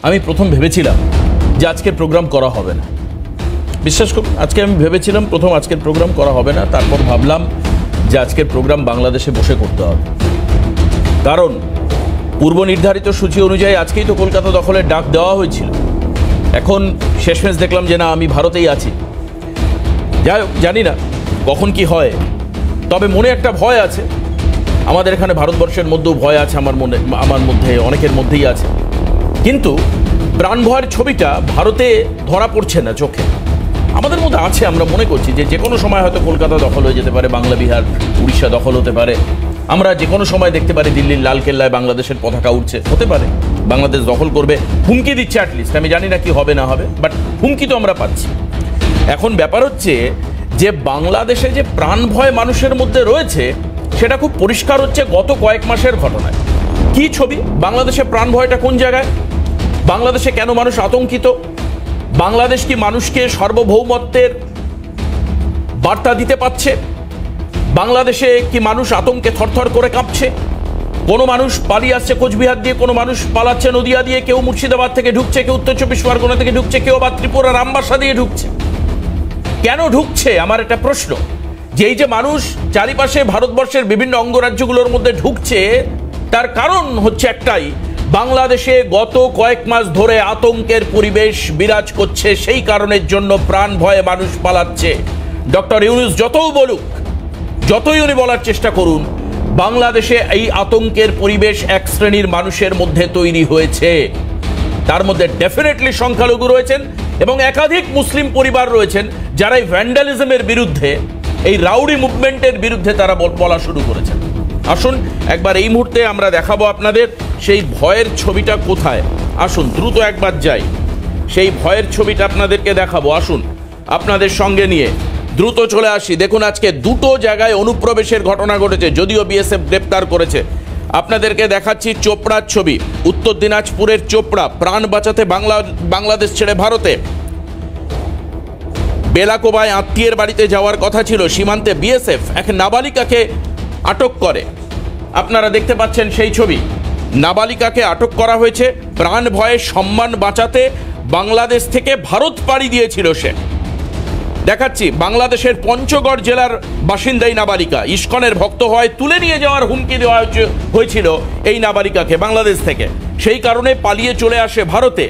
আমি প্রথম ভেবেছিলাম যে আজকের প্রোগ্রাম করা হবে না। বিশ্বাস করুন, আজকে আমি ভেবেছিলাম প্রথম আজকের প্রোগ্রাম করা হবে না। তারপর ভাবলাম যে আজকের প্রোগ্রাম বাংলাদেশে বসে করতে হবে, কারণ পূর্ব নির্ধারিত সূচি অনুযায়ী আজকেই তো কলকাতা দখলের ডাক দেওয়া হয়েছিল। এখন শেষমেশ দেখলাম যে না, আমি ভারতেই আছি। যাই হোক, জানি না কখন কি হয়, তবে মনে একটা ভয় আছে। আমাদের এখানে ভারতবর্ষের মধ্যেও ভয় আছে, আমার মধ্যে, অনেকের মধ্যেই আছে। কিন্তু প্রাণ ভয়ের ছবিটা ভারতে ধরা পড়ছে না চোখে, আমাদের মধ্যে আছে। আমরা মনে করছি যে কোনো সময় হয়তো কলকাতা দখল হয়ে যেতে পারে, বাংলা, বিহার, উড়িষ্যা দখল হতে পারে। আমরা যে কোনো সময় দেখতে পারি দিল্লির লালকেল্লায় বাংলাদেশের পতাকা উঠছে, হতে পারে বাংলাদেশ দখল করবে, হুমকি দিচ্ছে অ্যাটলিস্ট। আমি জানি না কি হবে না হবে, বাট হুমকি তো আমরা পাচ্ছি। এখন ব্যাপার হচ্ছে যে বাংলাদেশে যে প্রাণ ভয় মানুষের মধ্যে রয়েছে সেটা খুব পরিষ্কার হচ্ছে গত কয়েক মাসের ঘটনায়। কি ছবি? বাংলাদেশে প্রাণ ভয়টা কোন জায়গায়? বাংলাদেশে কেন মানুষ আতঙ্কিত? বাংলাদেশ কি মানুষকে সার্বভৌমত্বের বার্তা দিতে পারছে? বাংলাদেশে কি মানুষ আতঙ্কে থরথর করে কাঁপছে? কোনো মানুষ পালিয়ে আসছে কোচবিহার দিয়ে, কোনো মানুষ পালাচ্ছে নদিয়া দিয়ে, কেউ মুর্শিদাবাদ থেকে ঢুকছে, কেউ উত্তর চব্বিশ পরগনা থেকে ঢুকছে, কেউ আবার ত্রিপুরার রামবাসা দিয়ে ঢুকছে। কেন ঢুকছে? আমার একটা প্রশ্ন, যে এই যে মানুষ চারিপাশে ভারতবর্ষের বিভিন্ন অঙ্গরাজ্যগুলোর মধ্যে ঢুকছে, তার কারণ হচ্ছে একটাই, বাংলাদেশে গত কয়েক মাস ধরে আতঙ্কের পরিবেশ বিরাজ করছে। সেই কারণের জন্য প্রাণ ভয়ে মানুষ পালাচ্ছে। ডক্টর ইউনূস যতই বলুক, যতই উনি বলার চেষ্টা করুন, বাংলাদেশে এই আতঙ্কের পরিবেশ এক শ্রেণীর মানুষের মধ্যে তৈরি হয়েছে। তার মধ্যে ডেফিনেটলি সংখ্যালঘু রয়েছেন এবং একাধিক মুসলিম পরিবার রয়েছেন যারা এই ভ্যান্ডালিজমের বিরুদ্ধে, এই রাউডি মুভমেন্টের বিরুদ্ধে তারা বলা শুরু করেছেন। আসুন একবার এই মুহূর্তে আমরা দেখাবো আপনাদের সেই ভয়ের ছবিটা কোথায়। আসুন দ্রুত একবার যাই, সেই ভয়ের ছবিটা আপনাদেরকে দেখাবো। আসুন আপনাদের সঙ্গে নিয়ে দ্রুত চলে আসি। দেখুন, আজকে দুটো জায়গায় অনুপ্রবেশের ঘটনা ঘটেছে, যদিও বিএসএফ গ্রেপ্তার করেছে। আপনাদেরকে দেখাচ্ছি চোপড়ার ছবি, উত্তর দিনাজপুরের চোপড়া। প্রাণ বাঁচাতে বাংলাদেশ ছেড়ে ভারতে। বেলাকোবায় আত্মীয়ের বাড়িতে যাওয়ার কথা ছিল, সীমান্তে বিএসএফ এক নাবালিকাকে আটক করে। আপনারা দেখতে পাচ্ছেন সেই ছবি, নাবালিকাকে আটক করা হয়েছে। প্রাণ ভয়ে সম্মান বাঁচাতে বাংলাদেশ থেকে ভারত পাড়ি দিয়েছিল সে। দেখাচ্ছি, বাংলাদেশের পঞ্চগড় জেলার বাসিন্দাই নাবালিকা। ইস্কনের ভক্ত হয়, তুলে নিয়ে যাওয়ার হুমকি দেওয়া হয়েছিল এই নাবালিকাকে বাংলাদেশ থেকে। সেই কারণে পালিয়ে চলে আসে ভারতে।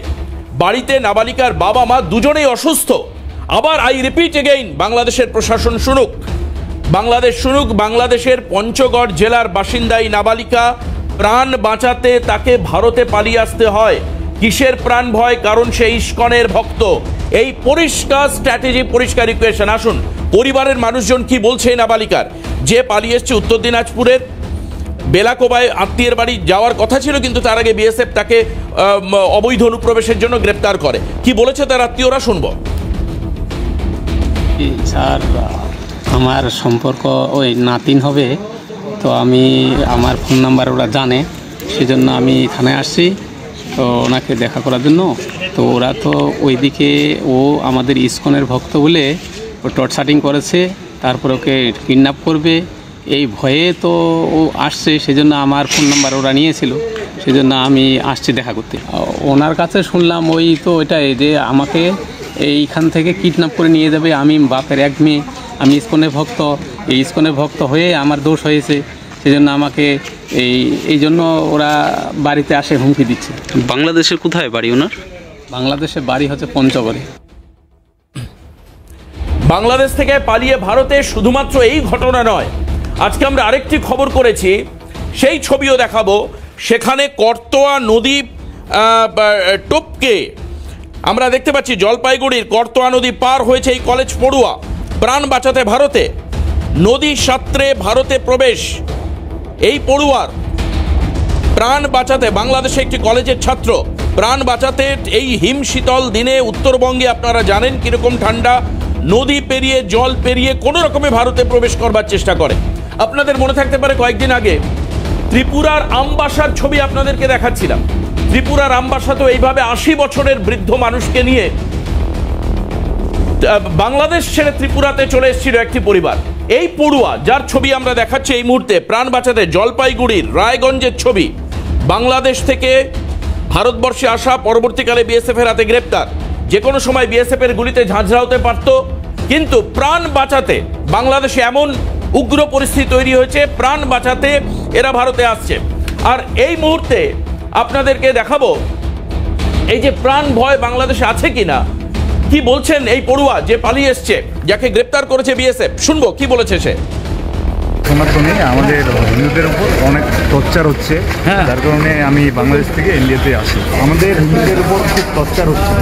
বাড়িতে নাবালিকার বাবা মা দুজনেই অসুস্থ। আবার আই রিপিট এগেইন, বাংলাদেশের প্রশাসন শুনুক, বাংলাদেশ শুনুক, বাংলাদেশের পঞ্চগড় জেলার বাসিন্দাই নাবালিকা। প্রাণ বাঁচাতে তাকে ভারতে পালিয়ে আসতে হয়। কিসের প্রাণ ভয়? কারণ সে ইস্কনের ভক্ত। এই পরিষ্কার স্ট্র্যাটেজি, পরিষ্কার ইকুয়েশন। আসুন পরিবারের মানুষজন কি বলছে নাবালিকার, যে পালিয়ে এসছে উত্তর দিনাজপুরের বেলাকোবায় আত্মীয়ের বাড়ি যাওয়ার কথা ছিল, কিন্তু তার আগে বিএসএফ তাকে অবৈধ অনুপ্রবেশের জন্য গ্রেপ্তার করে। কি বলেছে তার আত্মীয়রা, শুনবো। স্যার, আমার সম্পর্ক ওই নাতিন হবে, তো আমি আমার ফোন নাম্বার ওরা জানে, সেজন্য আমি থানায় আসছি তো ওনাকে দেখা করার জন্য। তো ওরা তো ওইদিকে, ও আমাদের ইস্কনের ভক্ত বলে ও টর্চারিং করেছে, তারপর ওকে কিডন্যাপ করবে, এই ভয়ে তো ও আসছে। সেজন্য আমার ফোন নাম্বার ওরা নিয়েছিল, সেজন্য আমি আসছি দেখা করতে। ওনার কাছে শুনলাম ওই তো এটাই, যে আমাকে এইখান থেকে কিডন্যাপ করে নিয়ে যাবে। আমি বাপের এক মেয়ে, আমি ইস্কনের ভক্ত, এই ইস্কনের ভক্ত হয়ে আমার দোষ হয়েছে, সেজন্য আমাকে এই জন্য ওরা বাড়িতে আসে হুমকি দিচ্ছে। বাংলাদেশের কোথায় বাড়ি ওনার? বাংলাদেশে বাড়ি হচ্ছে পঞ্চগড়ে। বাংলাদেশ থেকে পালিয়ে ভারতে শুধুমাত্র এই ঘটনা নয়, আজকে আমরা আরেকটি খবর করেছি, সেই ছবিও দেখাবো। সেখানে করতোয়া নদী টপকে আমরা দেখতে পাচ্ছি জলপাইগুড়ির করতোয়া নদী পার হয়েছে এই কলেজ পড়ুয়া। প্রাণ বাঁচাতে ভারতে, নদী সাঁতরে ভারতে প্রবেশ এই পড়ুয়ার। প্রাণ বাঁচাতে, বাংলাদেশে একটি কলেজের ছাত্র, প্রাণ বাঁচাতে এই হিম শীতল দিনে উত্তরবঙ্গে আপনারা জানেন কিরকম ঠান্ডা, নদী পেরিয়ে জল পেরিয়ে কোনো রকমে ভারতে প্রবেশ করবার চেষ্টা করে। আপনাদের মনে থাকতে পারে কয়েকদিন আগে ত্রিপুরার আমবাসার ছবি আপনাদেরকে দেখাচ্ছিলাম। ত্রিপুরার আমবাসা তো এইভাবে 80 বছরের বৃদ্ধ মানুষকে নিয়ে বাংলাদেশ ছেড়ে ত্রিপুরাতে চলে এসেছিল একটি পরিবার। এই পড়ুয়া যার ছবি আমরা দেখাচ্ছি এই মুহূর্তে, প্রাণ বাঁচাতে জলপাইগুড়ির রায়গঞ্জের ছবি। বাংলাদেশ থেকে ভারতবর্ষে আসা, পরবর্তীকালে বিএসএফ এর হাতে গ্রেপ্তার, যে কোনো সময় বিএসএফ এর গুলিতে ঝাঁঝরা হতে পারত, কিন্তু প্রাণ বাঁচাতে বাংলাদেশে এমন উগ্র পরিস্থিতি তৈরি হয়েছে, প্রাণ বাঁচাতে এরা ভারতে আসছে। আর এই মুহূর্তে আপনাদেরকে দেখাবো এই যে প্রাণ ভয় বাংলাদেশে আছে কিনা, কি বলছেন এই পড়ুয়া যে পালিয়ে এসছে, যাকে গ্রেপ্তার করেছে বিএসএফ। শুনবো কি বলেছে সে। সমর্থনে আমাদের হিন্দুদের উপর অনেক টর্চার হচ্ছে, যার কারণে আমি বাংলাদেশ থেকে ইন্ডিয়াতে আসি। আমাদের হিন্দুদের উপর খুব টর্চার হচ্ছে।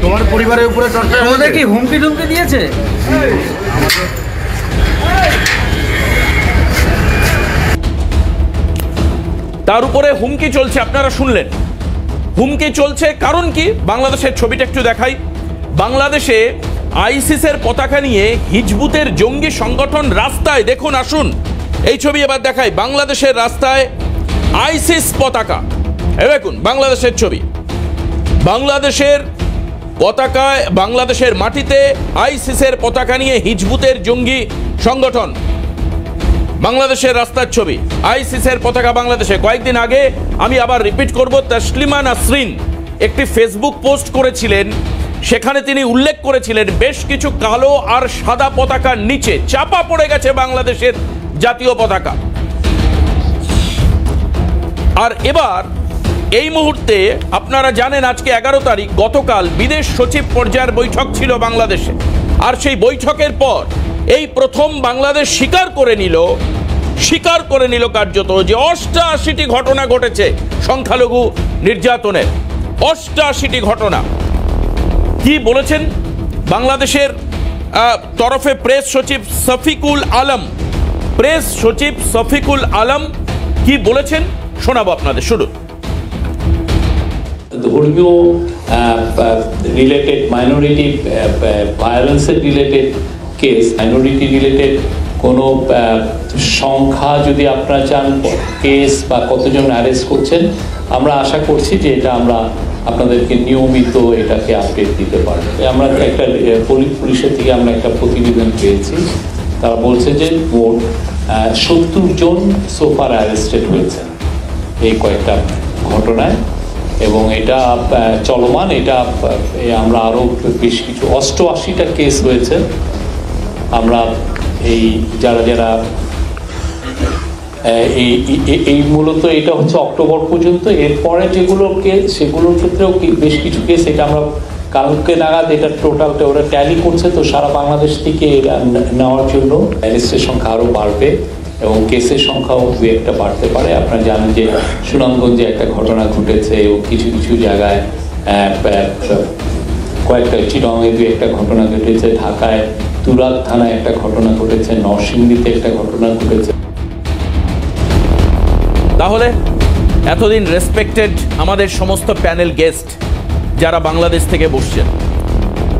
তোমার পরিবারের উপরে টর্চার আমাদের কি হুমকি টুমকি দিয়েছে? তার উপরে হুমকি চলছে, আপনারা শুনলেন হুমকি চলছে। কারণ কি, বাংলাদেশের ছবিটা একটু দেখাই। বাংলাদেশে আইসিসের পতাকা নিয়ে হিজবুতের জঙ্গি সংগঠন রাস্তায়, দেখুন আসুন এই ছবি এবার দেখাই। বাংলাদেশের রাস্তায় আইসিস পতাকা, দেখুন বাংলাদেশের ছবি, বাংলাদেশের পতাকায়, বাংলাদেশের মাটিতে আইসিসের পতাকা নিয়ে হিজবুতের জঙ্গি সংগঠন। বাংলাদেশের রাস্তার ছবি, আইসিসের পতাকা বাংলাদেশে। কয়েকদিন আগে আমি আবার রিপিট করব, তসলিমা নাসরিন একটি ফেসবুক পোস্ট করেছিলেন, সেখানে তিনি উল্লেখ করেছিলেন বেশ কিছু কালো আর সাদা পতাকার নিচে চাপা পড়ে গেছে বাংলাদেশের জাতীয় পতাকা। আর এবার এই মুহূর্তে আপনারা জানেন আজকে 11 তারিখ, গতকাল বিদেশ সচিব পর্যায়ের বৈঠক ছিল বাংলাদেশে। আর সেই বৈঠকের পর এই প্রথম বাংলাদেশ স্বীকার করে নিল কার্যত যে 88টি ঘটনা ঘটেছে সংখ্যালঘু নির্যাতনের। 88টি ঘটনা। কি বলেছেন বাংলাদেশের তরফে প্রেস সচিব শফিকুল আলম কি বলেছেন শোনাবো আপনাদের, শুনুন। ধর্মীয় রিলেটেড, মাইনরিটি ভায়োলেন্সের রিলেটেড কেস, মাইনরিটি রিলেটেড কোনো সংখ্যা যদি আপনারা চান, কেস বা কতজন অ্যারেস্ট করছেন, আমরা আশা করছি যে এটা আমরা আপনাদেরকে নিয়মিত এটাকে আপডেট দিতে পারবো। আমরা একটা পুলিশের থেকে আমরা একটা প্রতিবেদন পেয়েছি, তারা বলছে যে মোট 70 জন সোফার অ্যারেস্টেড হয়েছে এই কয়েকটা ঘটনায়, এবং এটা চলমান। এটা আমরা আরও বেশ কিছু 88টা কেস হয়েছে। আমরা এই যারা এই মূলত এটা হচ্ছে অক্টোবর পর্যন্ত, এরপরে যেগুলো কেস সেগুলোর ক্ষেত্রেও বেশ কিছু কেস, এটা আমরা কালকে নাগাদ এটা টোটালটা ওরা ট্যালি করছে, তো সারা বাংলাদেশ থেকে এটা নেওয়ার জন্য অ্যারেস্টের সংখ্যা আরও বাড়বে এবং কেসের সংখ্যাও দু একটা বাড়তে পারে। আপনারা জানেন যে সুনামগঞ্জে একটা ঘটনা ঘটেছে এবং কিছু কিছু জায়গায় কয়েকটা, চিটাগাংয়ে দু একটা ঘটনা ঘটেছে, ঢাকায় তুরাগ থানায় একটা ঘটনা ঘটেছে, নরসিংদীতে একটা ঘটনা ঘটেছে। তাহলে এতদিন রেসপেক্টেড আমাদের সমস্ত প্যানেল গেস্ট যারা বাংলাদেশ থেকে বসছেন,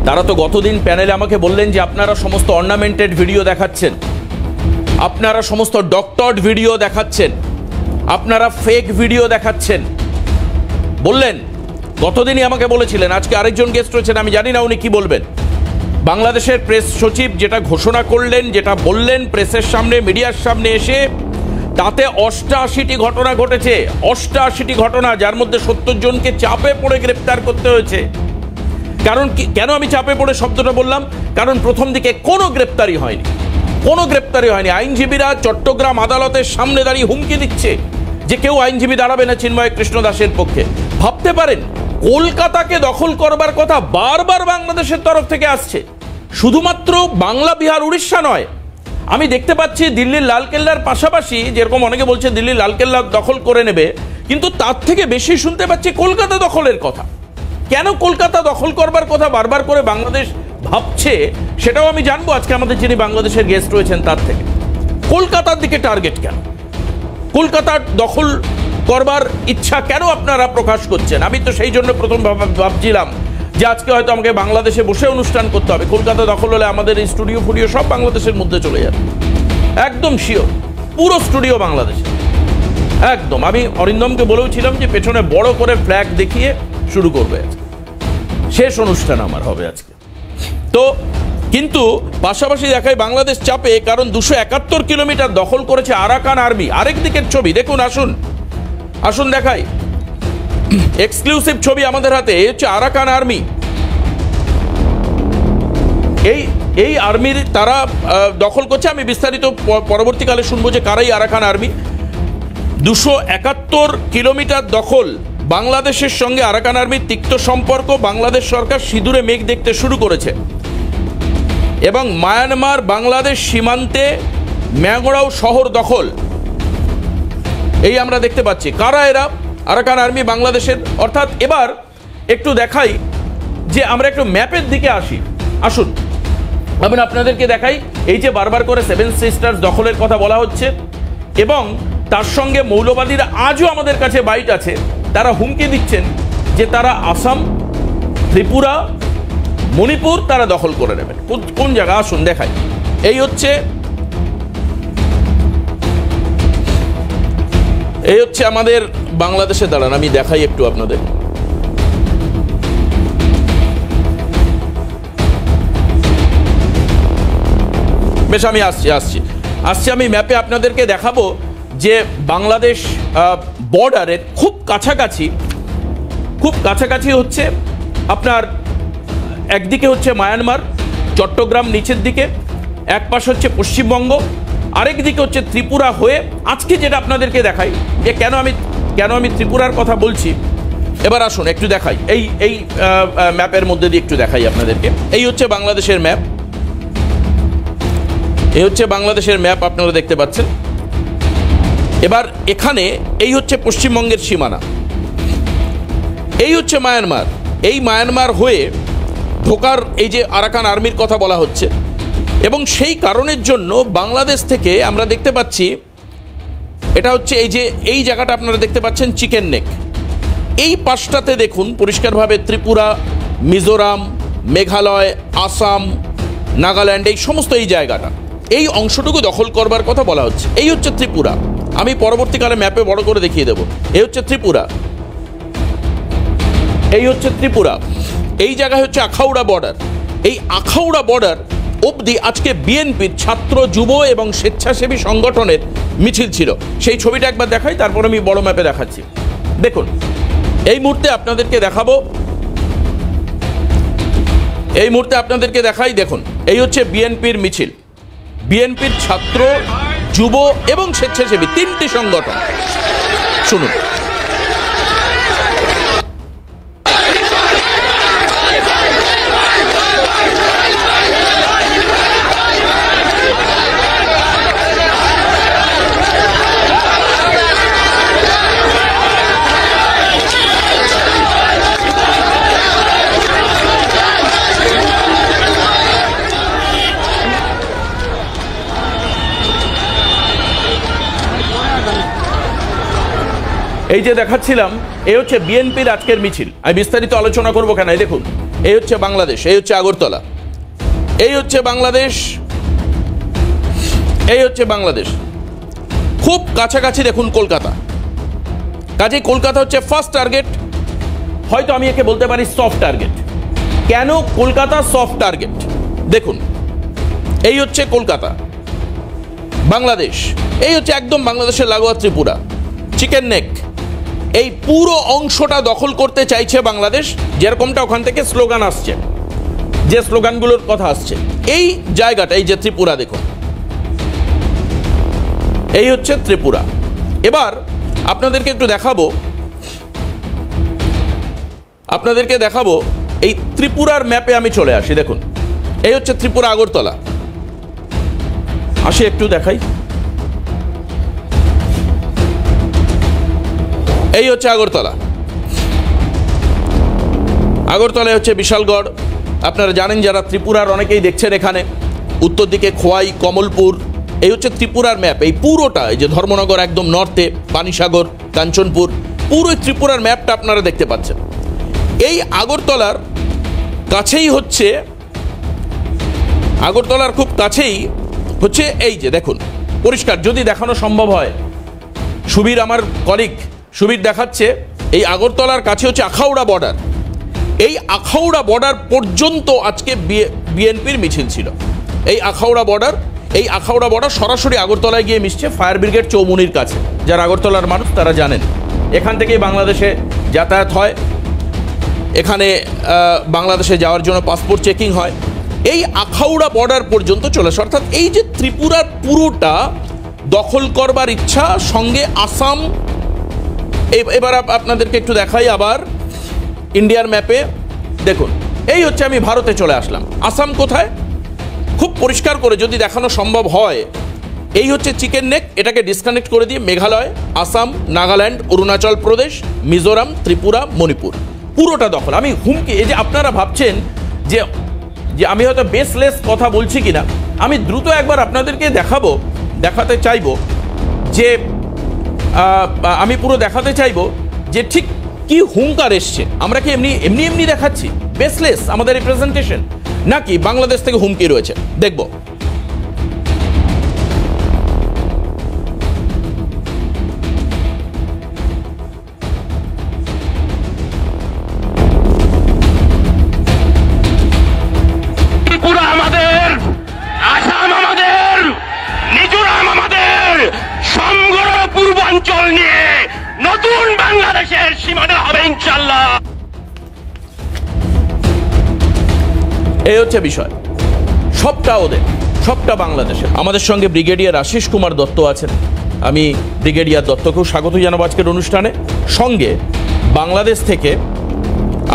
তারা তো গতদিন প্যানেলে আমাকে বললেন যে আপনারা সমস্ত অর্নামেন্টেড ভিডিও দেখাচ্ছেন, আপনারা সমস্ত ডক্টরড ভিডিও দেখাচ্ছেন, আপনারা ফেক ভিডিও দেখাচ্ছেন বললেন। গতদিনই আমাকে বলেছিলেন। আজকে আরেকজন গেস্ট রয়েছেন, আমি জানি না উনি কি বলবেন। বাংলাদেশের প্রেস সচিব যেটা ঘোষণা করলেন, যেটা বললেন প্রেসের সামনে, মিডিয়ার সামনে এসে, তাতে 88টি ঘটনা ঘটেছে। 88টি ঘটনা, যার মধ্যে 70 জনকে চাপে পড়ে গ্রেপ্তার করতে হয়েছে। কারণ কি, কেন আমি চাপে পড়ে শব্দটা বললাম? কারণ প্রথম দিকে কোনো গ্রেপ্তারি হয়নি। আইনজীবীরা চট্টগ্রাম আদালতের সামনে দাঁড়িয়ে হুমকি দিচ্ছে যে কেউ আইনজীবী দাঁড়াবে না চিন্ময় কৃষ্ণ দাসের পক্ষে। ভাবতে পারেন, কলকাতাকে দখল করবার কথা বারবার বাংলাদেশের তরফ থেকে আসছে। শুধুমাত্র বাংলা, বিহার, উড়িষ্যা নয়, আমি দেখতে পাচ্ছি দিল্লির লালকেল্লার পাশাপাশি, যেরকম অনেকে বলছে দিল্লির লালকেল্লা দখল করে নেবে, কিন্তু তার থেকে বেশি শুনতে পাচ্ছি কলকাতা দখলের কথা। কেন কলকাতা দখল করবার কথা বারবার করে বাংলাদেশ ভাবছে, সেটাও আমি জানবো আজকে আমাদের যিনি বাংলাদেশের গেস্ট রয়েছেন তার থেকে। কলকাতার দিকে টার্গেট কেন? কলকাতার দখল করবার ইচ্ছা কেন আপনারা প্রকাশ করছেন? আমি তো সেই জন্য প্রথম ভাবছিলাম যে আজকে হয়তো আমাকে বাংলাদেশে বসে অনুষ্ঠান করতে হবে। কলকাতা দখল হলে আমাদের এই স্টুডিও ফুডিও সব বাংলাদেশের মধ্যে চলে যাবে, একদম শিওর, পুরো স্টুডিও বাংলাদেশে একদম। আমি অরিন্দমকে বলেওছিলাম যে পেছনে বড় করে ফ্ল্যাগ দেখিয়ে শুরু করবে, শেষ অনুষ্ঠান আমার হবে আজকে। তো কিন্তু পাশাপাশি দেখায় বাংলাদেশ চাপে, কারণ 271 কিলোমিটার দখল করেছে আরাকান আর্মি। আরেক দিকের ছবি দেখুন, আসুন দেখাই। এক্সক্লুসিভ ছবি আমাদের হাতে। এই হচ্ছে আরাকান আর্মি। এই আর্মির তারা দখল করছে। আমি বিস্তারিত পরবর্তীকালে শুনবো যে কারাই আরাকান আর্মি। 271 কিলোমিটার দখল। বাংলাদেশের সঙ্গে আরাকান আর্মির তিক্ত সম্পর্ক। বাংলাদেশ সরকার সিঁদুরে মেঘ দেখতে শুরু করেছে এবং মায়ানমার বাংলাদেশ সীমান্তে ম্যাংরাও শহর দখল। এই আমরা দেখতে পাচ্ছি। কারা এরা? আরাকান আর্মি বাংলাদেশের। অর্থাৎ এবার একটু দেখাই যে আমরা একটু ম্যাপের দিকে আসি। আসুন আমি আপনাদেরকে দেখাই। এই যে বারবার করে 7 সিস্টার্স দখলের কথা বলা হচ্ছে এবং তার সঙ্গে মৌলবাদীরা আজও আমাদের কাছে বাইট আছে। তারা হুমকি দিচ্ছেন যে তারা আসাম, ত্রিপুরা, মণিপুর তারা দখল করে নেবেন। কোন জায়গা? আসুন দেখাই। এই হচ্ছে আমাদের বাংলাদেশে। দাঁড়ান আমি দেখাই একটু আপনাদের। বেশ, আমি আসছি আমি ম্যাপে আপনাদেরকে দেখাবো যে বাংলাদেশ বর্ডারের খুব কাছাকাছি হচ্ছে আপনার একদিকে হচ্ছে মায়ানমার, চট্টগ্রাম নিচের দিকে, এক পাশ হচ্ছে পশ্চিমবঙ্গ, আরেক দিকে হচ্ছে ত্রিপুরা হয়ে আজকে যেটা আপনাদেরকে দেখাই যে কেন আমি ত্রিপুরার কথা বলছি। এবার আসুন একটু দেখাই। এই ম্যাপের মধ্যে দিয়ে একটু দেখাই আপনাদেরকে। এই হচ্ছে বাংলাদেশের ম্যাপ। এই হচ্ছে বাংলাদেশের ম্যাপ আপনারা দেখতে পাচ্ছেন। এবার এখানে এই হচ্ছে পশ্চিমবঙ্গের সীমানা। এই হচ্ছে মায়ানমার। এই মায়ানমার হয়ে ঢোকার এই যে আরাকান আর্মির কথা বলা হচ্ছে এবং সেই কারণের জন্য বাংলাদেশ থেকে আমরা দেখতে পাচ্ছি এটা হচ্ছে এই জায়গাটা আপনারা দেখতে পাচ্ছেন চিকেন নেক। এই পাশটাতে দেখুন পরিষ্কারভাবে ত্রিপুরা, মিজোরাম, মেঘালয়, আসাম, নাগাল্যান্ড, এই সমস্ত এই জায়গাটা, এই অংশটুকু দখল করবার কথা বলা হচ্ছে। এই হচ্ছে ত্রিপুরা। আমি পরবর্তীকালে ম্যাপে বড় করে দেখিয়ে দেব। এই হচ্ছে ত্রিপুরা। এই হচ্ছে ত্রিপুরা। এই জায়গায় হচ্ছে আখাউড়া বর্ডার। এই আখাউড়া বর্ডার অবধি আজকে বিএনপির ছাত্র, যুব এবং স্বেচ্ছাসেবী সংগঠনের মিছিল ছিল। সেই ছবিটা একবার দেখাই, তারপর আমি বড় ম্যাপে দেখাচ্ছি। দেখুন এই মুহূর্তে আপনাদেরকে দেখাই। দেখুন এই হচ্ছে বিএনপির মিছিল। বিএনপির ছাত্র, যুব এবং স্বেচ্ছাসেবী 3টি সংগঠন। শুনুন। এই যে দেখাচ্ছিলাম, এই হচ্ছে বিএনপির আজকের মিছিল। আমি বিস্তারিত আলোচনা করবো কেন। এই দেখুন এই হচ্ছে বাংলাদেশ, এই হচ্ছে আগরতলা, এই হচ্ছে বাংলাদেশ, এই হচ্ছে বাংলাদেশ। খুব কাছাকাছি দেখুন কলকাতা। কাজেই কলকাতা হচ্ছে ফার্স্ট টার্গেট। হয়তো আমি একে বলতে পারি সফট টার্গেট। কেন কলকাতা সফট টার্গেট? দেখুন এই হচ্ছে কলকাতা, বাংলাদেশ, এই হচ্ছে একদম বাংলাদেশের লাগোয়া ত্রিপুরা, চিকেন নেক। এই পুরো অংশটা দখল করতে চাইছে বাংলাদেশ। যেরকমটা ওখান থেকে স্লোগান আসছে, যে স্লোগানগুলোর কথা আসছে, এই জায়গাটা, এই যে ত্রিপুরা দেখুন, এই হচ্ছে ত্রিপুরা। এবার আপনাদেরকে একটু দেখাবো এই ত্রিপুরার ম্যাপে আমি চলে আসি। দেখুন এই হচ্ছে ত্রিপুরা আগরতলা। আসি একটু দেখাই। এই হচ্ছে আগরতলা। আগরতলায় হচ্ছে বিশালগড়। আপনারা জানেন, যারা ত্রিপুরার অনেকেই দেখছেন এখানে উত্তর দিকে খোয়াই, কমলপুর। এই হচ্ছে ত্রিপুরার ম্যাপ। এই পুরোটা, এই যে ধর্মনগর একদম নর্থে, পানিসাগর, কাঞ্চনপুর, পুরো ত্রিপুরার ম্যাপটা আপনারা দেখতে পাচ্ছেন। এই আগরতলার কাছেই হচ্ছে, আগরতলার খুব কাছেই হচ্ছে এই যে দেখুন পরিষ্কার, যদি দেখানো সম্ভব হয়। সুবীর, আমার কলিগ সুবীর দেখাচ্ছে, এই আগরতলার কাছে হচ্ছে আখাউড়া বর্ডার। এই আখাউড়া বর্ডার পর্যন্ত আজকে বিএনপির মিছিল ছিল। এই আখাউড়া বর্ডার সরাসরি আগরতলায় গিয়ে মিশছে ফায়ার ব্রিগেড চৌমুনির কাছে। যারা আগরতলার মানুষ তারা জানেন এখান থেকেই বাংলাদেশে যাতায়াত হয়, এখানে বাংলাদেশে যাওয়ার জন্য পাসপোর্ট চেকিং হয়, এই আখাউড়া বর্ডার পর্যন্ত চলে আসে। অর্থাৎ এই যে ত্রিপুরার পুরোটা দখল করবার ইচ্ছা, সঙ্গে আসাম। এবার আপনাদেরকে একটু দেখাই আবার ইন্ডিয়ার ম্যাপে, দেখুন এই হচ্ছে আমি ভারতে চলে আসলাম। আসাম কোথায় খুব পরিষ্কার করে যদি দেখানো সম্ভব হয়, এই হচ্ছে চিকেন নেক, এটাকে ডিসকানেক্ট করে দিয়ে মেঘালয়, আসাম, নাগাল্যান্ড, অরুণাচল প্রদেশ, মিজোরাম, ত্রিপুরা, মণিপুর পুরোটা দখল। আমি হুমকি, এই যে আপনারা ভাবছেন যে যে আমি হয়তো বেসলেস কথা বলছি কিনা, আমি দ্রুত একবার আপনাদেরকে দেখাতে চাইবো যে আমি পুরো দেখাতে চাইবো যে ঠিক কি হুঙ্কার এসছে। আমরা কি এমনি এমনি এমনি দেখাচ্ছি বেসলেস আমাদের রিপ্রেজেন্টেশন, নাকি বাংলাদেশ থেকে হুমকি রয়েছে? দেখব। ত্রিপুরা আমাদের, আসাম আমাদের, মিজোরাম আমাদের, সমগ্র পূর্বাঞ্চল নিয়ে নতুন বাংলাদেশের সীমানা হবে ইনশাআল্লাহ। এই হচ্ছে বিষয়, সবটা ওদের, সবটা বাংলাদেশের। আমাদের সঙ্গে ব্রিগেডিয়ার আশিস কুমার দত্ত আছেন, আমি ব্রিগেডিয়ার দত্তকেও স্বাগত জানাবো আজকের অনুষ্ঠানে। সঙ্গে বাংলাদেশ থেকে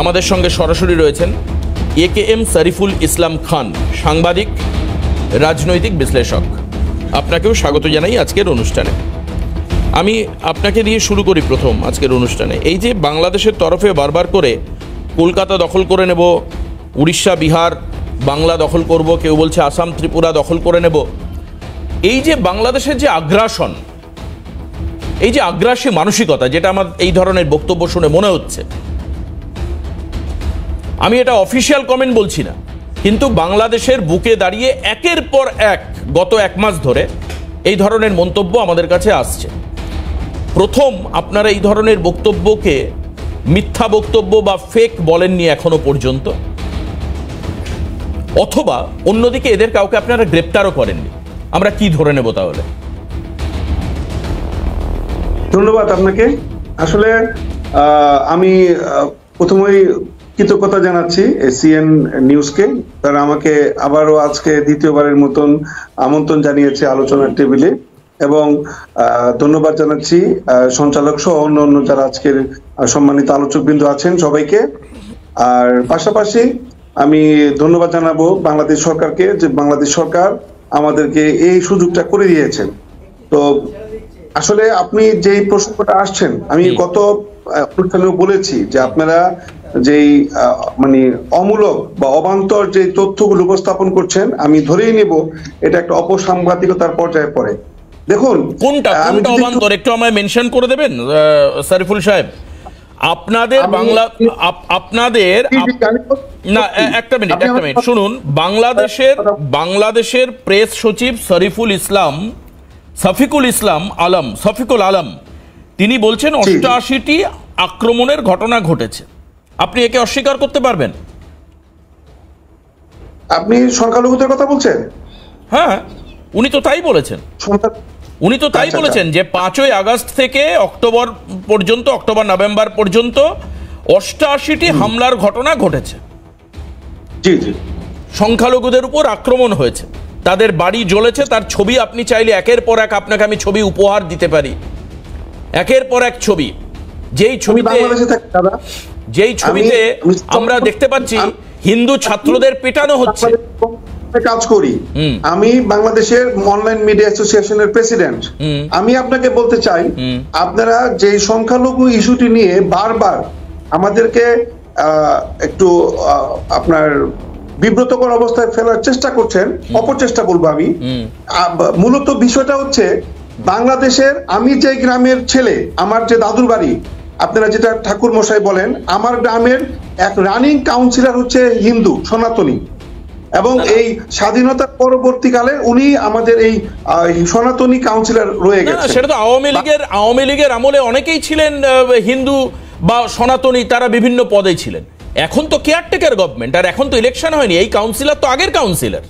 আমাদের সঙ্গে সরাসরি রয়েছেন AKM শরীফুল ইসলাম খান, সাংবাদিক, রাজনৈতিক বিশ্লেষক। আপনাকেও স্বাগত জানাই আজকের অনুষ্ঠানে। আমি আপনাকে দিয়ে শুরু করি প্রথম আজকের অনুষ্ঠানে। এই যে বাংলাদেশের তরফে বারবার করে কলকাতা দখল করে নেব, উড়িষ্যা, বিহার, বাংলা দখল করব, কেউ বলছে আসাম, ত্রিপুরা দখল করে নেব, এই যে বাংলাদেশের যে আগ্রাসন, এই যে আগ্রাসী মানসিকতা, যেটা আমার এই ধরনের বক্তব্য শুনে মনে হচ্ছে, আমি এটা অফিসিয়াল কমেন্ট বলছি না, কিন্তু বাংলাদেশের বুকে দাঁড়িয়ে একের পর এক গত এক মাস ধরে এই ধরনের মন্তব্য আমাদের কাছে আসছে। প্রথম আপনারা এই ধরনের বক্তব্যকে মিথ্যা বক্তব্য বা ফেক বলেননি এখনো পর্যন্ত, অথবা অন্যদিকে এদের কাউকে আপনারা গ্রেপ্তারও করেননি। আমরা কি ধরে নেব তাহলে? ধন্যবাদ আপনাকে। আসলে আমি প্রথমেই কৃতজ্ঞতা জানাচ্ছি এসিএন নিউজকে, তারা আমাকে আবারও আজকে দ্বিতীয়বারের মতন আমন্ত্রণ জানিয়েছে আলোচনার টেবিলে, এবং ধন্যবাদ জানাচ্ছি সঞ্চালক সহ অন্য যারা আজকের সম্মানিত আলোচকবৃন্দ আছেন সবাইকে। আর পাশাপাশি আমি ধন্যবাদ জানাবো বাংলাদেশ সরকারকে, যে বাংলাদেশ সরকার আমাদেরকে এই সুযোগটা করে দিয়েছেন। তো আসলে আপনি যেই প্রশ্নটা আসছেন, আমি গত অনুষ্ঠানেও বলেছি যে আপনারা যেই মানে অমূলক বা অবান্তর যে তথ্যগুলো উপস্থাপন করছেন, আমি ধরেই নেব এটা একটা অপসাংবাদিকতার পর্যায়ে পড়ে। দেখুন কোনটা অবান্তর একটু আমায় মেনশন করে দেবেন শরীফুল সাহেব। আপনাদের বাংলা, আপনাদের না, একটা মিনিট শুনুন। বাংলাদেশের প্রেস সচিব শফিকুল আলম তিনি বলছেন 88টি আক্রমণের ঘটনা ঘটেছে। আপনি একে অস্বীকার করতে পারবেন? আপনি সংখ্যালঘুদের কথা বলছেন? হ্যাঁ, উনি তো তাই বলেছেন। উনি তো তাই বলেছেন যে 5ই আগস্ট থেকে অক্টোবর নভেম্বর পর্যন্ত 88টি হামলার ঘটনা ঘটেছে। জি জি, সংখ্যালঘুদের উপর আক্রমণ হয়েছে, তাদের বাড়ি জ্বলেছে। তার ছবি আপনি চাইলে একের পর এক আপনাকে আমি ছবি উপহার দিতে পারি, একের পর এক ছবি। যেই ছবিতে আমরা দেখতে পাচ্ছি হিন্দু ছাত্রদের পেটানো হচ্ছে। কাজ করি, আমি বাংলাদেশের অনলাইন মিডিয়া অ্যাসোসিয়েশনের প্রেসিডেন্ট। আমি আপনাকে বলতে চাই, আপনারা যে সংখ্যালঘু ইস্যুটি নিয়ে বারবার আমাদেরকে একটু আপনার বিব্রতকর অবস্থায় ফেলার চেষ্টা করছেন, অপচেষ্টা বলবো আমি। মূলত বিষয়টা হচ্ছে বাংলাদেশের, আমি যে গ্রামের ছেলে, আমার যে দাদুর বাড়ি, আপনারা যেটা ঠাকুর মশাই বলেন, আমার গ্রামের এক রানিং কাউন্সিলর হচ্ছে হিন্দু সনাতনী, এবং এই স্বাধীনতার পরবর্তীকালে উনি আমাদের এই সনাতনী কাউন্সিলর রয়ে গেছে। সেটা তো আওয়ামী লীগের আমলে অনেকেই ছিলেন হিন্দু বা সনাতনী, তারা বিভিন্ন পদে ছিলেন। এখন তো কেয়ারটেকার গভর্নমেন্ট, আর এখন তো ইলেকশন হয়নি, এই কাউন্সিলর তো আগের কাউন্সিলর।